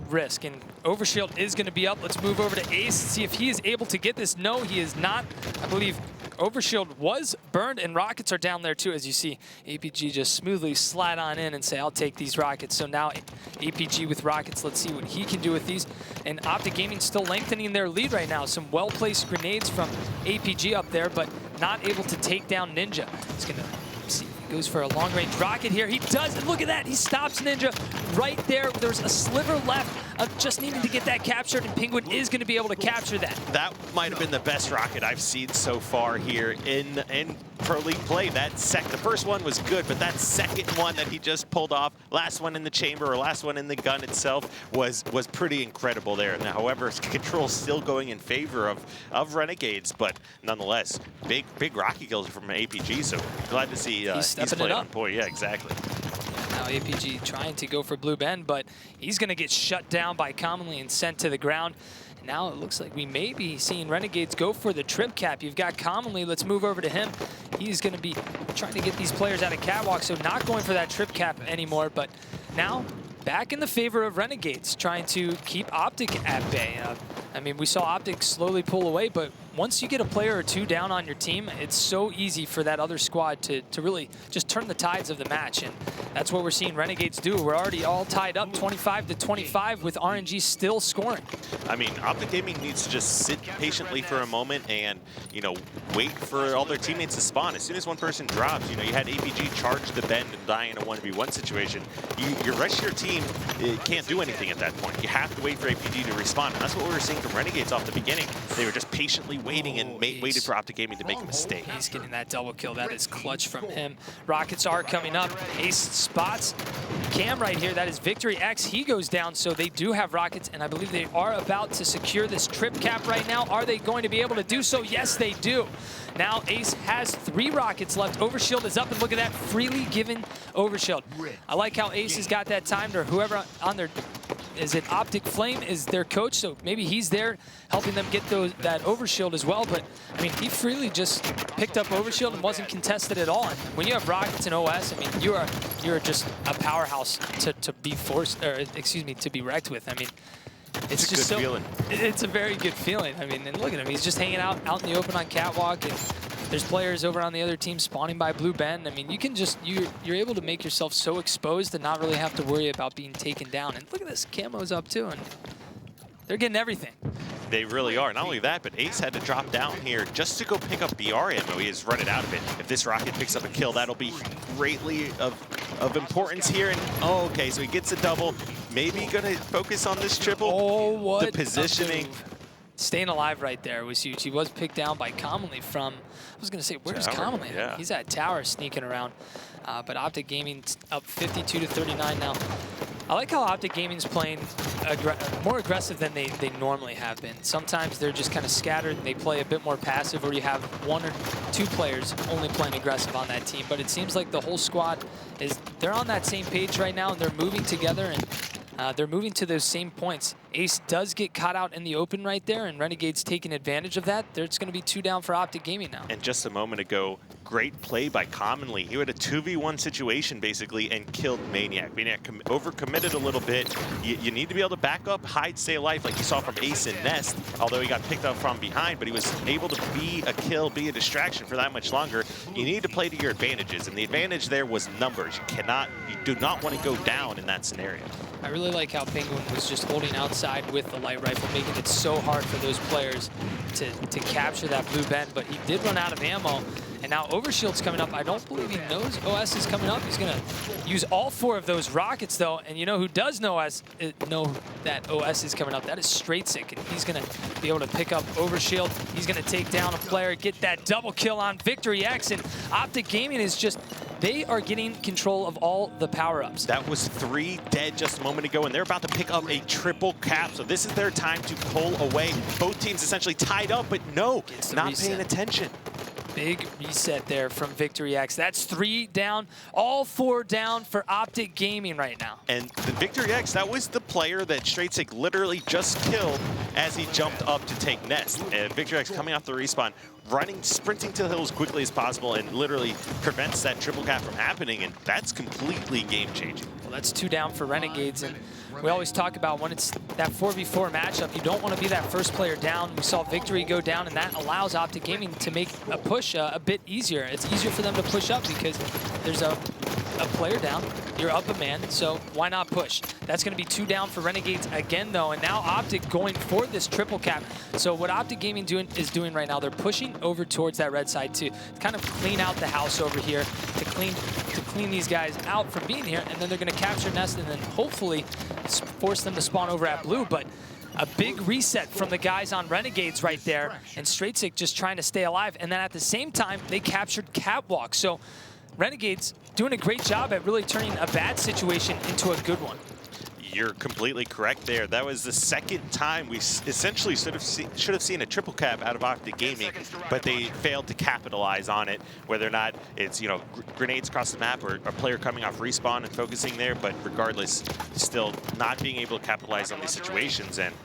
A: risk. And Overshield is going to be up. Let's move over to Ace, see if he is able to get this. No, he is not. I believe Overshield was burned, and rockets are down there too, as you see. APG just smoothly slide on in and say, I'll take these rockets. So now APG with rockets, let's see what he can do with these. And Optic Gaming still lengthening their lead right now. Some well-placed grenades from APG up there, but not able to take down Ninja. He's going to see. Goes for a long-range rocket here. He does, and look at that. He stops Ninja right there. There's a sliver left of just needing to get that captured, and Penguin is going to be able to capture that.
B: That might have been the best rocket I've seen so far here in Pro League play. The first one was good, but that second one that he just pulled off, last one in the chamber or last one in the gun itself, was pretty incredible there. Now, however, control still going in favor of Renegades, but nonetheless, big rocket kills from APG. So glad to see he's playing on point. Yeah, exactly.
A: Yeah, now APG trying to go for Blue Bend, but he's going to get shut down by Commonly and sent to the ground. Now it looks like we may be seeing Renegades go for the trip cap. You've got Commonly. Let's move over to him. He's going to be trying to get these players out of catwalk, so not going for that trip cap anymore. But now back in the favor of Renegades, trying to keep Optic at bay. I mean, we saw Optic slowly pull away, but once you get a player or 2 down on your team, it's so easy for that other squad to really just turn the tides of the match. And that's what we're seeing Renegades do. We're already all tied up 25-25 with RNG still scoring. I
B: mean, Optic Gaming needs to just sit patiently for a moment and, you know, wait for all their teammates to spawn. As soon as one person drops, you know, you had APG charge the bend and die in a 1v1 situation. Your rest of your team can't do anything at that point. You have to wait for APG to respawn. And that's what we were seeing from Renegades off the beginning. They were just patiently waiting and waited for Optic Gaming to make a mistake.
A: He's getting that double kill. That is clutch from him. Rockets are coming up. Ace spots Cam right here. That is Victory X. He goes down, so they do have rockets, and I believe they are about to secure this trip cap right now. Are they going to be able to do so? Yes, they do. Now Ace has 3 rockets left. Overshield is up, and look at that, freely given Overshield. I like how Ace has got that timed, or whoever on their, is it Optic Flame is their coach, so maybe he's there helping them get that Overshield as well. But I mean, he freely just picked up Overshield and wasn't contested at all. And when you have rockets and OS, I mean, you're just a powerhouse to be forced, or excuse me, to be wrecked with. I mean, it's just
B: a good feeling.
A: It's a very good feeling. I mean, and look at him. He's just hanging out in the open on catwalk, and there's players over on the other team spawning by Blue Bend. I mean, you can just, you're able to make yourself so exposed and not really have to worry about being taken down. And look at this, Camo's up too, and they're getting everything.
B: They really are. Not only that, but Ace had to drop down here just to go pick up BR ammo. He has run it out of it. If this rocket picks up a kill, that'll be greatly of importance here. And oh, okay, so he gets a double. Maybe gonna focus on this triple.
A: Oh, what
B: the positioning.
A: Staying alive right there was huge. He was picked down by Commonly from, I was gonna say, where's Commonly?
B: Yeah.
A: He's at Tower sneaking around. But Optic Gaming's up 52-39 now. I like how Optic Gaming's playing more aggressive than they normally have been. Sometimes they're just kind of scattered and they play a bit more passive, or you have one or two players only playing aggressive on that team. But it seems like the whole squad they're on that same page right now, and they're moving together, and they're moving to those same points. Ace does get caught out in the open right there, and Renegades taking advantage of that. There's going to be 2 down for Optic Gaming now.
B: And just a moment ago, great play by Commonly. He had a 2v1 situation, basically, and killed Maniac. Maniac overcommitted a little bit. You need to be able to back up, hide, stay alive, like you saw from Ace and Nest, although he got picked up from behind, but he was able to be a kill, be a distraction for that much longer. You need to play to your advantages, and the advantage there was numbers. You do not want to go down in that scenario.
A: I really like how Penguin was just holding outside with the light rifle, making it so hard for those players to capture that blue bend, but he did run out of ammo. And now Overshield's coming up. I don't believe he knows OS is coming up. He's going to use all 4 of those rockets, though. And you know who does know that OS is coming up? That is Straightsink. And he's going to be able to pick up Overshield. He's going to take down a player, get that double kill on Victory X. And Optic Gaming is just, they are getting control of all the power-ups.
B: That was 3 dead just a moment ago, and they're about to pick up a triple cap. So this is their time to pull away. Both teams essentially tied up, but no, not paying attention.
A: Big reset there from Victory X. That's 3 down, all 4 down for Optic Gaming right now.
B: And the Victory X, that was the player that Straightsink literally just killed as he jumped up to take Nest. And Victory X coming off the respawn, running, sprinting to the hill as quickly as possible, and literally prevents that triple cap from happening, and that's completely game-changing.
A: Well, that's 2 down for Renegades, and we always talk about when it's that 4v4 matchup, you don't want to be that first player down. We saw Victory go down, and that allows Optic Gaming to make a push a bit easier. It's easier for them to push up because there's a player down, you're up a man, so why not push? That's going to be 2 down for Renegades again, though, and now Optic going for this triple cap. So what Optic Gaming is doing right now, they're pushing over towards that red side to kind of clean out the house over here, to clean these guys out from being here, and then they're going to capture Nest and then hopefully force them to spawn over at blue. But a big reset from the guys on Renegades right there, and Straightsink just trying to stay alive. And then at the same time, they captured Catwalk. So Renegades doing a great job at really turning a bad situation into a good one.
B: You're completely correct there. That was the second time we essentially should have seen a triple cap out of Optic Gaming, but they failed to capitalize on it, whether or not it's, you know, grenades across the map or a player coming off respawn and focusing there, but regardless, still not being able to capitalize on these situations. And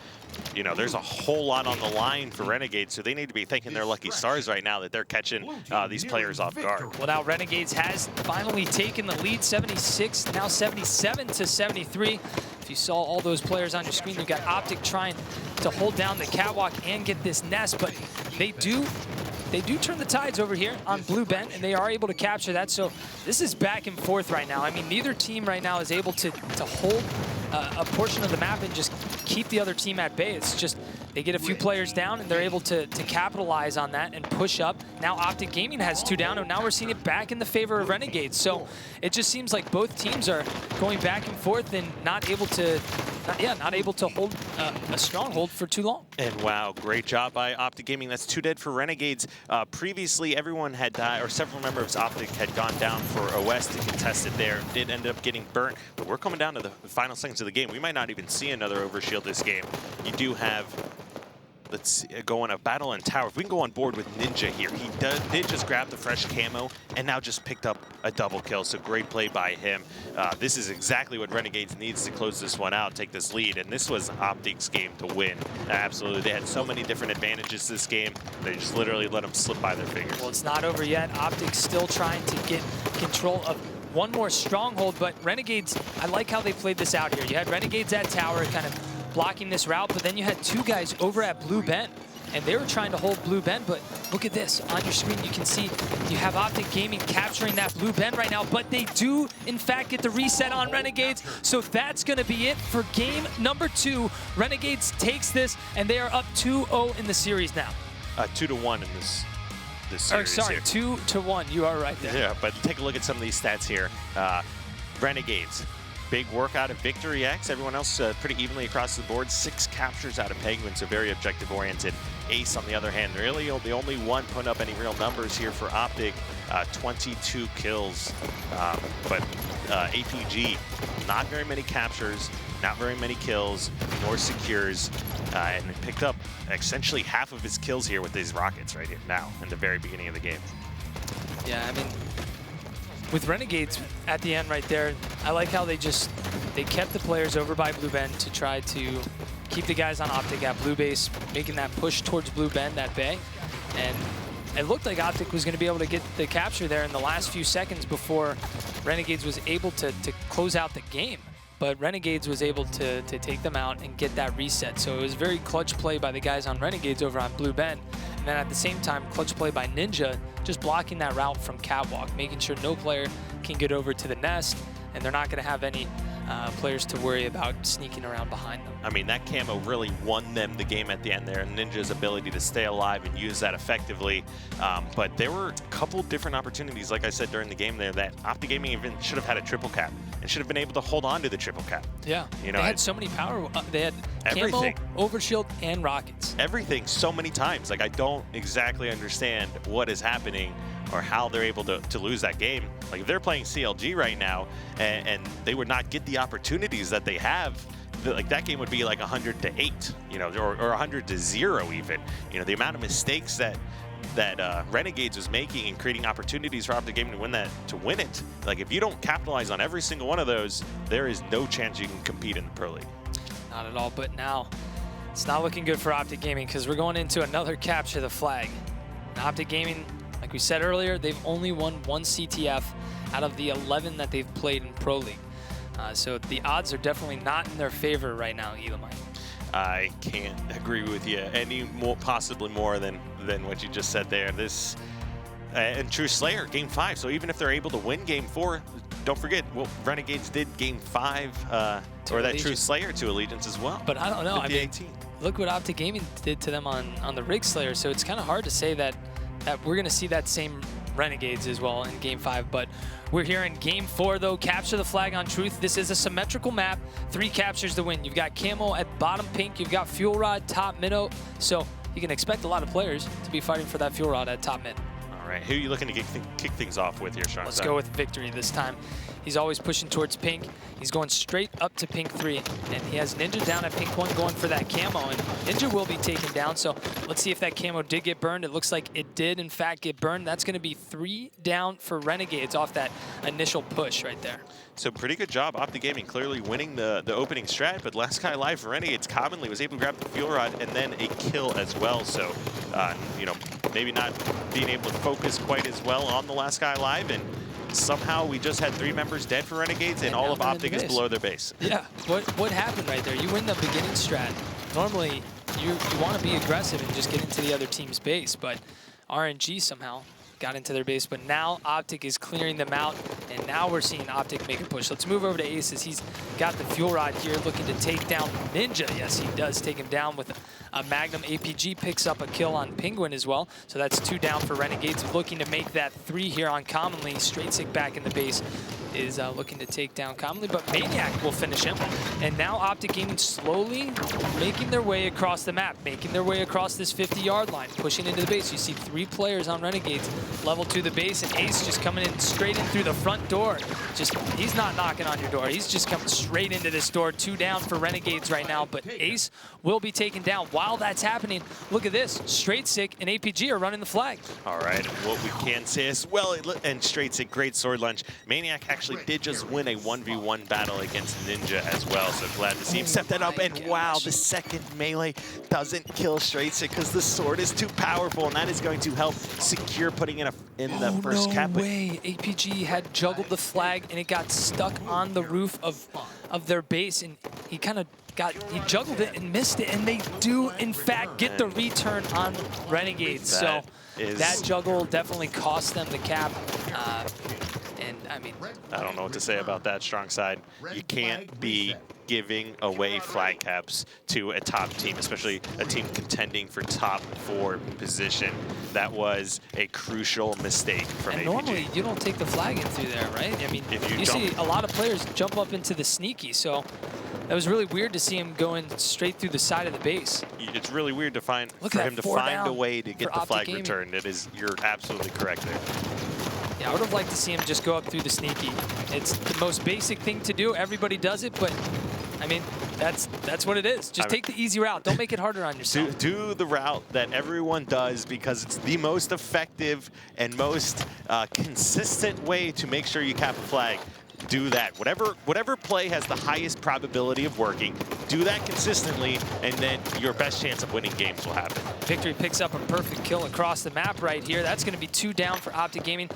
B: you know, there's a whole lot on the line for Renegades, so they need to be thanking their lucky stars right now that they're catching these players off guard.
A: Well, now Renegades has finally taken the lead, 76, now 77-73. If you saw all those players on your screen, you've got Optic trying to hold down the Catwalk and get this Nest, but they do turn the tides over here on Blue Bent, and they are able to capture that. So this is back and forth right now. I mean, neither team right now is able to hold a portion of the map and just keep the other team at bay. It's just they get a few players down, and they're able to capitalize on that and push up. Now Optic Gaming has 2 down, and now we're seeing it back in the favor of Renegades. So it just seems like both teams are going back and forth and not able to hold a stronghold for too long.
B: And wow, great job by Optic Gaming. That's 2 dead for Renegades. Previously, everyone had died, or several members of Optic had gone down for OS to contest it there. Did end up getting burnt, but we're coming down to the final seconds of the game. We might not even see another Overshield this game. You do have, let's see, go on a battle in tower. If we can go on board with Ninja here, he did just grab the fresh camo and now just picked up a double kill. So great play by him. This is exactly what Renegades needs to close this one out, take this lead. And this was Optic's game to win. Absolutely, they had so many different advantages this game. They just literally let them slip by their fingers.
A: Well, it's not over yet. Optic's still trying to get control of one more stronghold, but Renegades, I like how they played this out here. You had Renegades at tower kind of blocking this route, but then you had 2 guys over at Blue Bent. and they were trying to hold Blue Ben, but look at this. On your screen, you can see you have Optic Gaming capturing that Blue Ben right now, but they do, in fact, get the reset on Renegades, so that's going to be it for game number 2. Renegades takes this, and they are up 2-0 in the series now.
B: 2-1 in this series.
A: Sorry,
B: here.
A: 2-1. You are right there.
B: Yeah, but take a look at some of these stats here. Renegades, big work out of Victory X. Everyone else pretty evenly across the board. 6 captures out of Penguin, so very objective-oriented. Ace, on the other hand, really the only one putting up any real numbers here for Optic. 22 kills, but APG, not very many captures, not very many kills, nor secures, and picked up essentially half of his kills here with these rockets right here now in the very beginning of the game.
A: Yeah, I mean, with Renegades at the end right there, I like how they kept the players over by Blue Ben to try to keep the guys on Optic at Blue Base, making that push towards Blue Ben, that bay. And it looked like Optic was going to be able to get the capture there in the last few seconds before Renegades was able to close out the game. But Renegades was able to take them out and get that reset. So it was very clutch play by the guys on Renegades over on Blue Ben. And then at the same time, clutch play by Ninja, just blocking that route from Catwalk, making sure no player can get over to the nest, and they're not going to have any players to worry about sneaking around behind them.
B: I mean, that camo really won them the game at the end there, and Ninja's ability to stay alive and use that effectively. But there were a couple different opportunities, like I said during the game there, that Optic Gaming even should have had a triple cap and should have been able to hold on to the triple cap.
A: Yeah,
B: you know,
A: they had so many power. They had
B: everything.
A: Camo, overshield, and rockets.
B: Everything so many times. Like, I don't exactly understand what is happening or how they're able to lose that game. Like, if they're playing CLG right now and they would not get the opportunities that they have, like, that game would be like 100-8, you know, or 100-0 even. You know, the amount of mistakes that Renegades was making and creating opportunities for Optic Gaming to win it. Like, if you don't capitalize on every single one of those, there is no chance you can compete in the Pro League.
A: Not at all, but now it's not looking good for Optic Gaming because we're going into another capture the flag. And Optic Gaming, like we said earlier, they've only won 1 CTF out of the 11 that they've played in Pro League. So the odds are definitely not in their favor right now, Elamite.
B: I can't agree with you any more, possibly more than what you just said there. This and True Slayer, Game 5. So even if they're able to win Game 4, don't forget, well, Renegades did Game 5, or that True Slayer to Allegiance as well.
A: But I don't know. I mean,
B: 18.
A: Look what Optic Gaming did to them on the Rig Slayer. So it's kind of hard to say that we're going to see that same Renegades as well in Game 5. But we're here in Game 4, though. Capture the flag on Truth. This is a symmetrical map. 3 captures to win. You've got Camo at bottom pink. You've got Fuel Rod top minnow. So you can expect a lot of players to be fighting for that Fuel Rod at top mid.
B: All right, who are you looking to kick things off with here, Sean?
A: Let's go with Victory this time. He's always pushing towards pink. He's going straight up to pink 3. And he has Ninja down at pink 1 going for that camo. And Ninja will be taken down. So let's see if that camo did get burned. It looks like it did, in fact, get burned. That's going to be 3 down for Renegades off that initial push right there.
B: So pretty good job. Optic Gaming clearly winning the opening strat. But Last Guy Live for Renegades commonly was able to grab the Fuel Rod and then a kill as well. So, you know, maybe not being able to focus quite as well on the Last Guy Live. And somehow we just had 3 members dead for Renegades, and all of Optic is below their base.
A: Yeah, what happened right there? You win the beginning strat. Normally, you want to be aggressive and just get into the other team's base, but RNG somehow got into their base. But now Optic is clearing them out, and now we're seeing Optic make a push. Let's move over to Aces. He's got the Fuel Rod here, looking to take down Ninja. Yes, he does take him down with a Magnum. APG picks up a kill on Penguin as well. So that's 2 down for Renegades, looking to make that 3 here on Commonly. Straight Sick back in the base is looking to take down Commonly, but Maniac will finish him. And now Optic Gaming slowly making their way across the map, making their way across this 50-yard line, pushing into the base. You see 3 players on Renegades level to the base, and Ace just coming in straight in through the front door. He's not knocking on your door. He's just coming straight into this door. 2 down for Renegades right now, but Ace will be taken down. While that's happening, look at this. Straight Sick and APG are running the flag.
B: All right, what we can say as well, and Straight Sick, great sword lunge. Maniac actually actually did just win a 1v1 battle against Ninja as well, so glad to see him step that up. And wow, the second melee doesn't kill Straightsix because the sword is too powerful, and that is going to help secure putting in the first cap.
A: No way. APG had juggled the flag, and it got stuck on the roof of their base, and he kind of he juggled it and missed it, and they do, in fact, get the return on Renegades. So that juggle definitely cost them the cap. And I mean,
B: I don't know what to say about that, strong side. You can't be giving away flag caps to a top team, especially a team contending for top 4 position. That was a crucial mistake from APG.
A: Normally, you don't take the flag in through there, right? I mean, you see a lot of players jump up into the sneaky, so that was really weird to see him going straight through the side of the base.
B: It's really weird to find for him to find a way to get the flag returned. You're absolutely correct there.
A: Yeah, I would have liked to see him just go up through the sneaky. It's the most basic thing to do. Everybody does it, but I mean, that's what it is. Just take the easy route. Don't make it harder on yourself.
B: Do the route that everyone does, because it's the most effective and most consistent way to make sure you cap a flag. Do that. Whatever play has the highest probability of working, do that consistently, and then your best chance of winning games will happen.
A: Victory picks up a perfect kill across the map right here. That's going to be 2 down for Optic Gaming.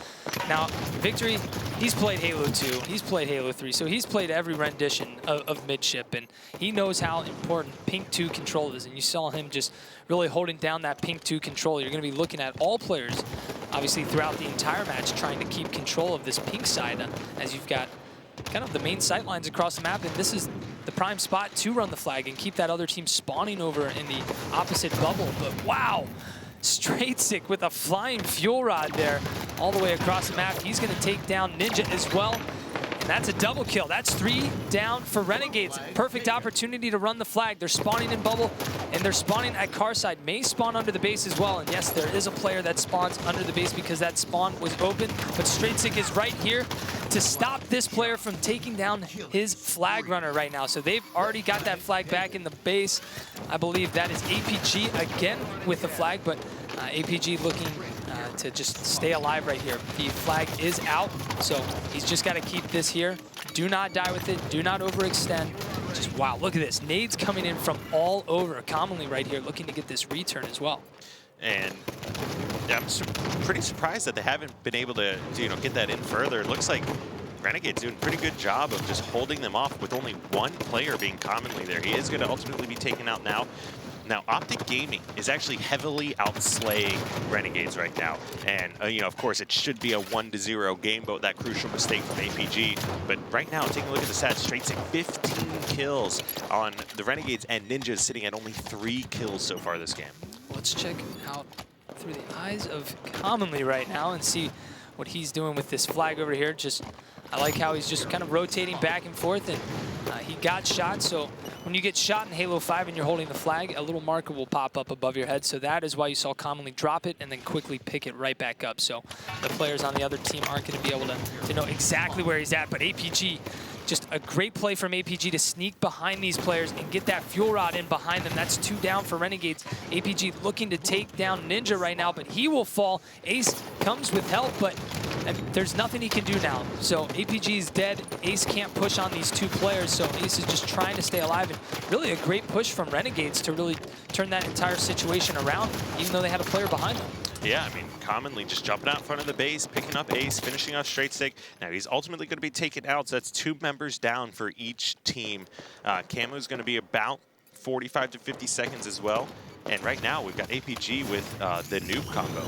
A: Now, Victory, he's played Halo 2, he's played Halo 3, so he's played every rendition of Midship, and he knows how important Pink 2 control is, and you saw him just really holding down that Pink 2 control. You're going to be looking at all players, obviously, throughout the entire match, trying to keep control of this pink side, as you've got kind of the main sight lines across the map, and this is the prime spot to run the flag and keep that other team spawning over in the opposite bubble. But wow, Straightsix with a flying fuel rod there all the way across the map. He's going to take down Ninja as well. And that's a double kill. That's 3 down for Renegades. Perfect opportunity to run the flag. They're spawning in bubble, and they're spawning at car side. May spawn under the base as well. And yes, there is a player that spawns under the base because that spawn was open. But Straightsix is right here to stop this player from taking down his flag runner right now. So they've already got that flag back in the base. I believe that is APG again with the flag, but APG looking to just stay alive right here. The flag is out, so he's just got to keep this here. Do not die with it. Do not overextend. Just, wow, look at this. Nades coming in from all over. Commonly right here looking to get this return as well.
B: And I'm pretty surprised that they haven't been able to get that in further. It looks like Renegades doing a pretty good job of just holding them off with only 1 player being commonly there. He is going to ultimately be taken out now. Now, Optic Gaming is actually heavily outslaying Renegades right now. And, of course, it should be a 1-0 game, but that crucial mistake from APG. But right now, taking a look at the stats, Straightsix 15 kills on the Renegades, and Ninja is sitting at only 3 kills so far this game.
A: Let's check out through the eyes of Commonly right now and see what he's doing with this flag over here. I like how he's just kind of rotating back and forth, and he got shot. So when you get shot in Halo 5 and you're holding the flag, a little marker will pop up above your head. So that is why you saw Commonly drop it and then quickly pick it right back up. So the players on the other team aren't going to be able to know exactly where he's at. But APG, just a great play from APG to sneak behind these players and get that fuel rod in behind them. That's 2 down for Renegades. APG looking to take down Ninja right now, but he will fall. Ace comes with help, but there's nothing he can do now. So APG is dead. Ace can't push on these 2 players, so Ace is just trying to stay alive. And really a great push from Renegades to really turn that entire situation around, even though they had a player behind them.
B: Yeah, I mean, Commonly just jumping out in front of the base, picking up Ace, finishing off Straightsix. Now he's ultimately going to be taken out, so that's 2 members down for each team. Camo's going to be about 45 to 50 seconds as well. And right now, we've got APG with the noob combo.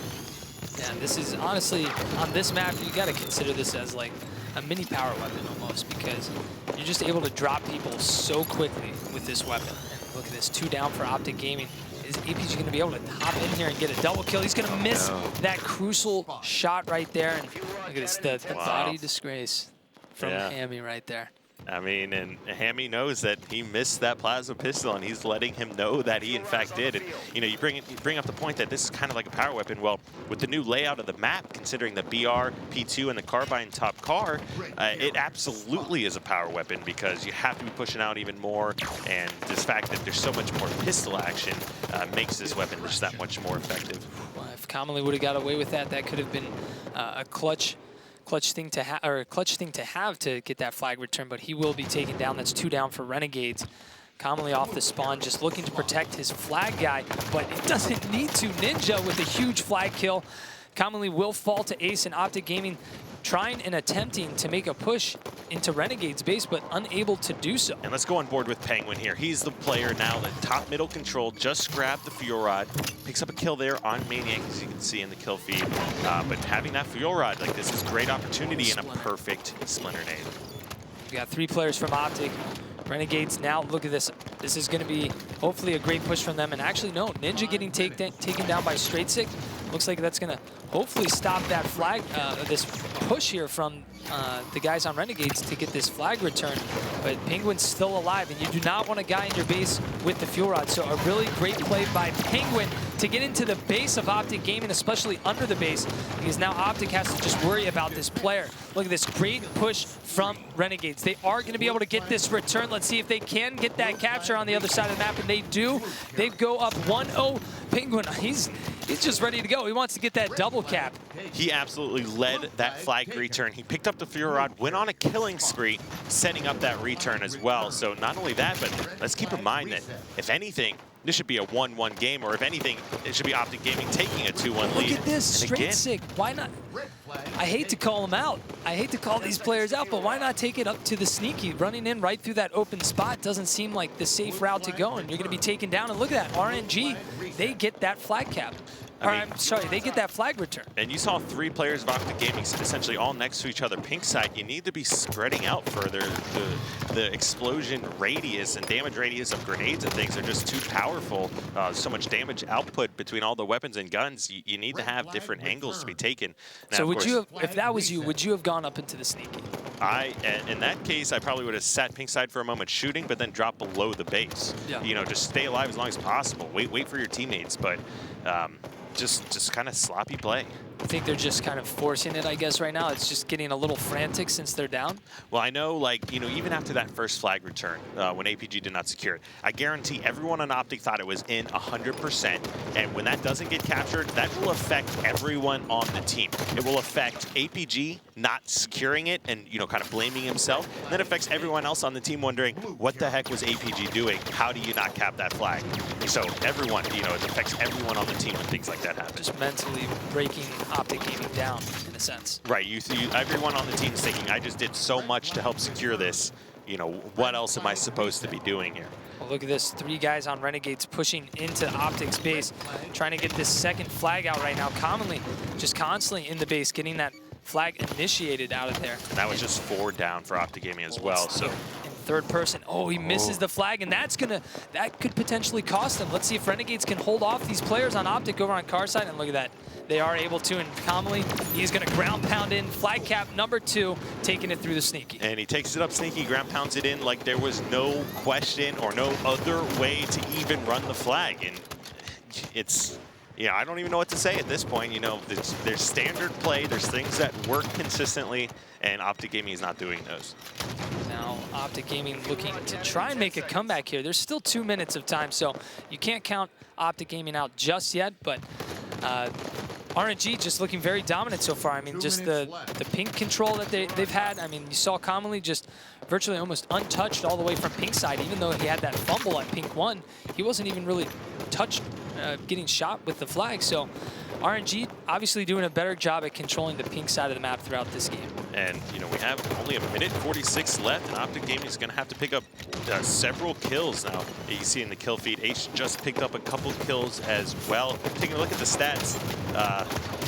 A: Yeah, this is honestly, on this map, you got to consider this as like a mini power weapon almost, because you're just able to drop people so quickly with this weapon. And look at this, 2 down for Optic Gaming. Is APG going to be able to hop in here and get a double kill? He's going to miss that crucial shot right there. And look at this, the body disgrace from Hammy right there.
B: I mean, and Hammy knows that he missed that plasma pistol, and he's letting him know that he in fact did. And you bring up the point that this is kind of like a power weapon. Well, with the new layout of the map, considering the BR, P2, and the carbine top car, it absolutely is a power weapon because you have to be pushing out even more. And this fact that there's so much more pistol action makes this weapon just that much more effective.
A: Well, if Commonly would have got away with that, that could have been a clutch clutch thing to have to get that flag return, but he will be taken down. That's 2 down for Renegades. Commonly off the spawn, just looking to protect his flag guy, but it doesn't need to. Ninja with a huge flag kill. Commonly will fall to Ace, and Optic Gaming trying and attempting to make a push into Renegade's base, but unable to do so.
B: And let's go on board with Penguin here. He's the player now, the top middle control, just grabbed the Fuel Rod, picks up a kill there on Maniac, as you can see in the kill feed. But having that Fuel Rod like this is a great opportunity and a perfect Splinter nade.
A: We got 3 players from Optic. Renegades now, look at this. This is going to be hopefully a great push from them. And actually, no, Ninja getting taken down by Straight Sick. Looks like that's going to hopefully stop that flag, this push here from the guys on Renegades to get this flag return. But Penguin's still alive, and you do not want a guy in your base with the Fuel Rod. So a really great play by Penguin to get into the base of Optic Gaming, especially under the base, because now Optic has to just worry about this player. Look at this great push from Renegades. They are going to be able to get this return. Let's see if they can get that capture on the other side of the map, and they do. They go up 1-0. Penguin, he's just ready to go. He wants to get that double cap.
B: He absolutely led that flag return. He picked up the Fuel Rod, went on a killing spree, setting up that return as well. So not only that, but let's keep in mind that if anything, this should be a 1-1 game, or if anything, it should be Optic Gaming taking a 2-1 lead.
A: Look at this, Straight Sick. Why not? I hate to call them out. I hate to call these players out, but why not take it up to the sneaky? Running in right through that open spot doesn't seem like the safe route to go, and you're going to be taken down. And look at that, RNG, they get that flag cap. I'm sorry, they get that flag return.
B: And you saw 3 players of Optic Gaming essentially all next to each other. Pink side, you need to be spreading out further. The explosion radius and damage radius of grenades and things are just too powerful. So much damage output between all the weapons and guns. You need to have different angles to be taken. Now,
A: so would you have, if that was you, would you have gone up into the sneaky?
B: In that case, I probably would have sat pink side for a moment shooting, but then drop below the base.
A: Yeah.
B: You know, just stay alive as long as possible. Wait for your teammates, but just kind of sloppy play.
A: I think they're just kind of forcing it, I guess, right now. It's just getting a little frantic since they're down.
B: Well, I know, like, you know, even after that first flag return, when APG did not secure it, I guarantee everyone on Optic thought it was in 100%. And when that doesn't get captured, that will affect everyone on the team. It will affect APG not securing it and, you know, kind of blaming himself. And then affects everyone else on the team wondering, what the heck was APG doing? How do you not cap that flag? So everyone, you know, it affects everyone on the team when things like that happen.
A: Just mentally breaking Optic Gaming down, in a sense.
B: Right, everyone on the team is thinking, I just did so much to help secure this. You know, what else am I supposed to be doing here?
A: Well, look at this, 3 guys on Renegades pushing into Optic's base, trying to get this second flag out right now. Commonly, just constantly in the base, getting that flag initiated out of there.
B: And that was just 4 down for Optic Gaming as well. So.
A: In third person, he misses the flag, and that could potentially cost them. Let's see if Renegades can hold off these players on Optic over on car side, and look at that. They are able to, and Commonly, he's going to ground pound in. Flag cap number 2, taking it through the sneaky.
B: And he takes it up sneaky, ground pounds it in like there was no question or no other way to even run the flag. And it's, yeah, I don't even know what to say at this point. You know, there's standard play, there's things that work consistently, and Optic Gaming is not doing those.
A: Now, Optic Gaming looking to try and make a comeback here. There's still 2 minutes of time, so you can't count Optic Gaming out just yet, but RNG just looking very dominant so far. I mean, just the pink control that they've had. I mean, you saw Commonly just virtually almost untouched all the way from pink side. Even though he had that fumble at pink 1, he wasn't even really touched getting shot with the flag. So RNG obviously doing a better job at controlling the pink side of the map throughout this game.
B: And, you know, we have only 1:46 left, and Optic Gaming is going to have to pick up several kills now. You see in the kill feed, Ace just picked up a couple kills as well. Taking a look at the stats,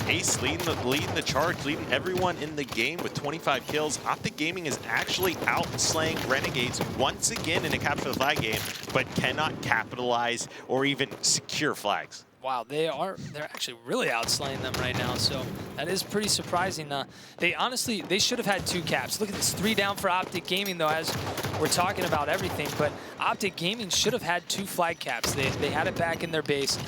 B: Ace leading the charge, leading everyone in the game with 25 kills. Optic Gaming is actually outslaying Renegades once again in a capture the flag game, but cannot capitalize or even secure flags.
A: Wow, they're actually really outslaying them right now, so that is pretty surprising. They should have had 2 caps. Look at this, 3 down for Optic Gaming, though, as we're talking about everything, but Optic Gaming should have had 2 flag caps. They had it back in their base,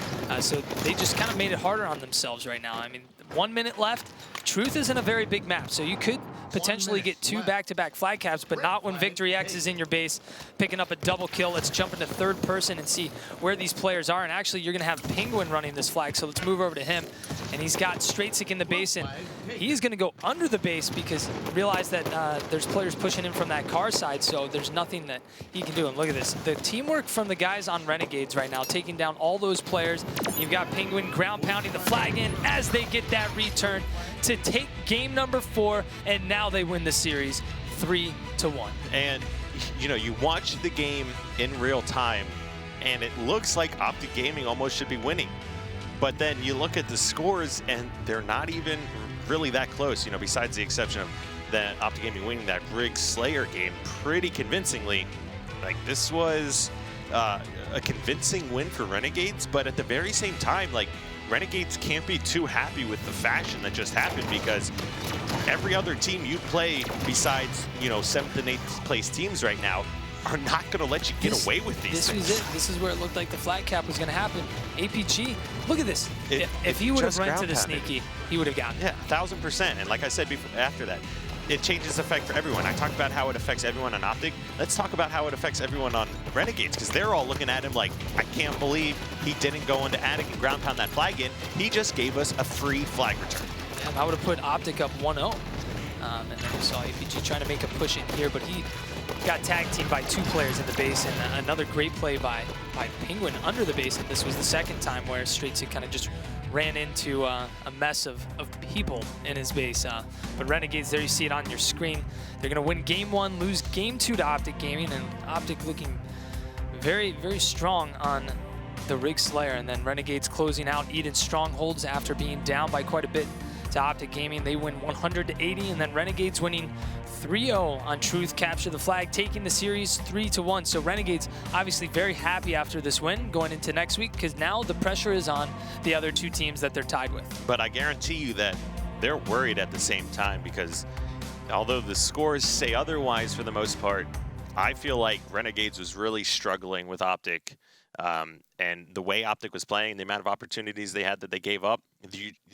A: so they just kind of made it harder on themselves right now. I mean, 1 minute left. Truth isn't a very big map, so you could potentially get 2 back-to-back flag caps, but not when Victory X is in your base, picking up a double kill. Let's jump into third person and see where these players are. And actually, you're going to have Penguin running this flag, so let's move over to him. And he's got Straight Sick in the base, and he's going to go under the base because realize that there's players pushing him from that car side, so there's nothing that he can do. And look at this. The teamwork from the guys on Renegades right now, taking down all those players. You've got Penguin ground pounding the flag in as they get that return to take game number 4, and now they win the series 3-1.
B: And you know, you watch the game in real time, and it looks like Optic Gaming almost should be winning. But then you look at the scores, and they're not even really that close, you know, besides the exception of that Optic Gaming winning that Rig Slayer game pretty convincingly. Like, this was a convincing win for Renegades, but at the very same time, like, Renegades can't be too happy with the fashion that just happened, because every other team you play besides, you know, 7th and 8th place teams right now are not going to let you get away with these things.
A: This was it. This is where it looked like the flag cap was going to happen. APG, look at this. If he would have rented a sneaky, he would have gotten it.
B: Yeah, 1000%. And like I said before, after that, it changes effect for everyone. I talked about how it affects everyone on Optic. Let's talk about how it affects everyone on Renegades, because they're all looking at him like, I can't believe he didn't go into Attic and ground pound that flag in. He just gave us a free flag return.
A: And I would have put Optic up 1-0. And then we saw APG trying to make a push in here, but he got tag teamed by 2 players in the base, and another great play by Penguin under the base. And this was the second time where Straight Sick kind of just ran into a mess of people in his base. But Renegades, there you see it on your screen. They're going to win game 1, lose game 2 to Optic Gaming, and Optic looking very, very strong on the Rig Slayer. And then Renegades closing out Eden Strongholds after being down by quite a bit to Optic Gaming. They win 100-80, and then Renegades winning 3-0 on Truth, capture the flag, taking the series 3-1. So Renegades obviously very happy after this win going into next week, because now the pressure is on the other 2 teams that they're tied with.
B: But I guarantee you that they're worried at the same time, because although the scores say otherwise for the most part, I feel like Renegades was really struggling with Optic. And the way Optic was playing, the amount of opportunities they had that they gave up,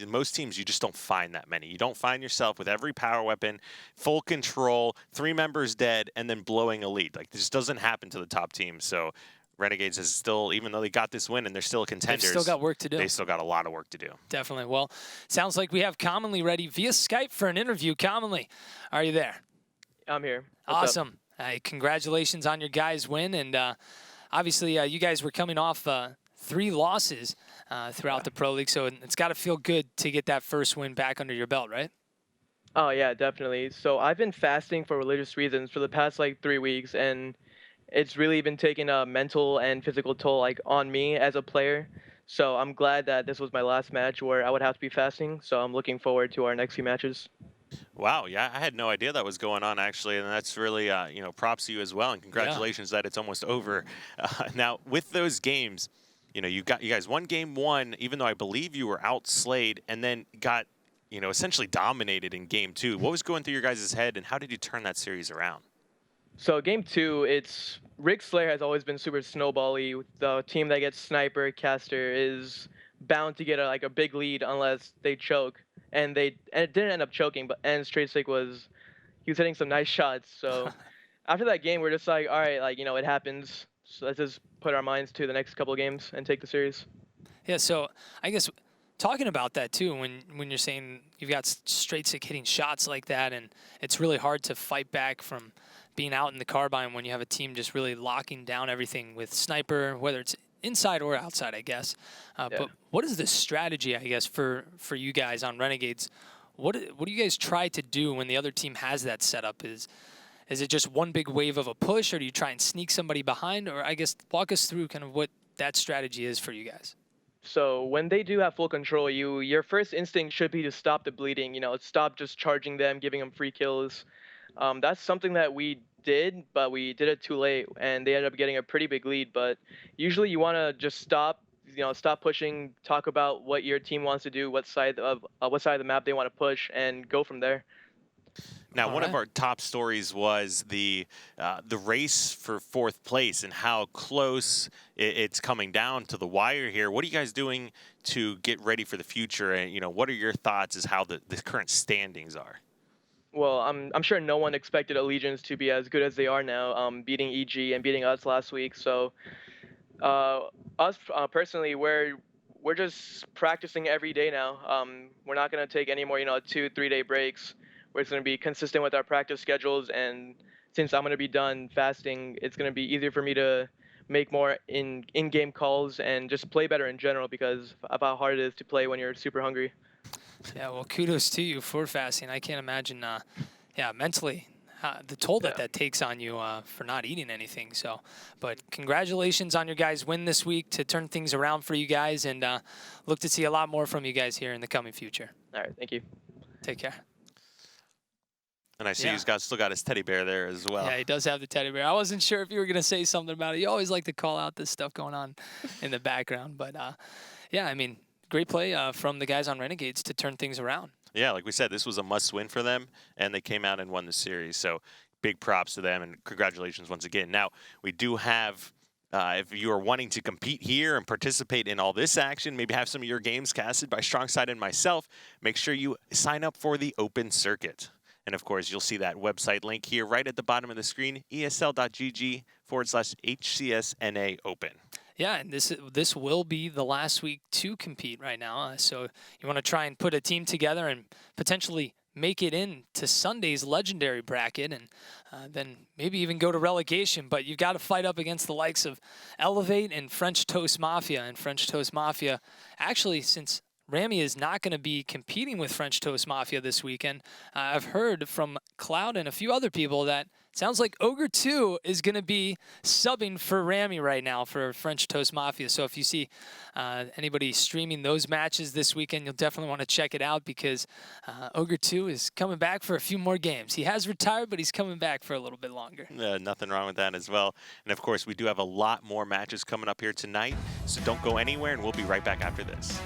B: most teams, you just don't find that many. You don't find yourself with every power weapon, full control, 3 members dead, and then blowing a lead. Like, this doesn't happen to the top teams. So Renegades is still, even though they got this win and they're still contenders,
A: they've still got work to do.
B: They still got a lot of work to do.
A: Definitely. Well, sounds like we have Commonly ready via Skype for an interview. Commonly, are you there?
C: I'm here.
A: What's awesome. Congratulations on your guys' win. And obviously, you guys were coming off 3 losses throughout the Pro League, so it's got to feel good to get that first win back under your belt, right?
C: Oh, yeah, definitely. So I've been fasting for religious reasons for the past, 3 weeks, and it's really been taking a mental and physical toll, on me as a player. So I'm glad that this was my last match where I would have to be fasting, so I'm looking forward to our next few matches.
B: Wow, yeah, I had no idea that was going on, actually, and that's really, you know, props to you as well, and congratulations that it's almost over. Now, with those games, you know, you guys won game 1, even though I believe you were outslayed, and then got, you know, essentially dominated in game 2. What was going through your guys' head, and how did you turn that series around?
C: So game 2, it's Rig Slayer has always been super snowbally. The team that gets sniper caster is bound to get a big lead unless they choke. And it didn't end up choking, and Straight Sick he was hitting some nice shots. So after that game, we're just like, all right, you know, it happens. So let's just put our minds to the next couple of games and take the series.
A: Yeah, so I guess talking about that too, when you're saying you've got Straight Sick hitting shots like that, and it's really hard to fight back from being out in the carbine when you have a team just really locking down everything with sniper, whether it's inside or outside, I guess.
C: Yeah.
A: But what is the strategy, I guess, for you guys on Renegades? What do you guys try to do when the other team has that setup? Is it just one big wave of a push, or do you try and sneak somebody behind? Or I guess walk us through kind of what that strategy is for you guys.
C: So when they do have full control, your first instinct should be to stop the bleeding. You know, stop just charging them, giving them free kills. That's something that we did, but we did it too late, and they ended up getting a pretty big lead. But usually you want to just stop pushing, talk about what your team wants to do, what side of the map they want to push, and go from there.
B: Now,
A: All
B: one of
A: right.
B: our top stories was the race for 4th place and how close it's coming down to the wire here. What are you guys doing to get ready for the future? And what are your thoughts as how the current standings are?
C: Well, I'm sure no one expected Allegiance to be as good as they are now, beating EG and beating us last week. So, uh, us personally, we're just practicing every day now. We're not gonna take any more, 2, 3 day breaks. We're just gonna be consistent with our practice schedules, and since I'm gonna be done fasting, it's gonna be easier for me to make more in-game calls and just play better in general because of how hard it is to play when you're super hungry.
A: Yeah, well, kudos to you for fasting. I can't imagine, yeah, mentally, the toll that
C: Yeah.
A: that takes on you for not eating anything. So, but congratulations on your guys' win this week to turn things around for you guys, and look to see a lot more from you guys here in the coming future.
C: All right, thank you.
A: Take care.
B: And I see
A: Yeah.
B: he's still got his teddy bear there as well.
A: Yeah, he does have the teddy bear. I wasn't sure if you were going to say something about it. You always like to call out this stuff going on in the background. But, yeah, I mean, great play from the guys on Renegades to turn things around.
B: Yeah, like we said, this was a must-win for them, and they came out and won the series. So big props to them, and congratulations once again. Now, we do have, if you are wanting to compete here and participate in all this action, maybe have some of your games casted by Strongside and myself, make sure you sign up for the Open Circuit. And, of course, you'll see that website link here right at the bottom of the screen, esl.gg/HCSNA Open.
A: Yeah, and this will be the last week to compete right now. So you want to try and put a team together and potentially make it into Sunday's legendary bracket, and then maybe even go to relegation. But you've got to fight up against the likes of Elevate and French Toast Mafia. And French Toast Mafia, actually, since Rami is not going to be competing with French Toast Mafia this weekend, I've heard from Cloud and a few other people that it sounds like Ogre 2 is going to be subbing for Rami right now for French Toast Mafia. So if you see anybody streaming those matches this weekend, you'll definitely want to check it out because Ogre 2 is coming back for a few more games. He has retired, but he's coming back for a little bit longer.
B: Nothing wrong with that as well. And, of course, we do have a lot more matches coming up here tonight, so don't go anywhere, and we'll be right back after this.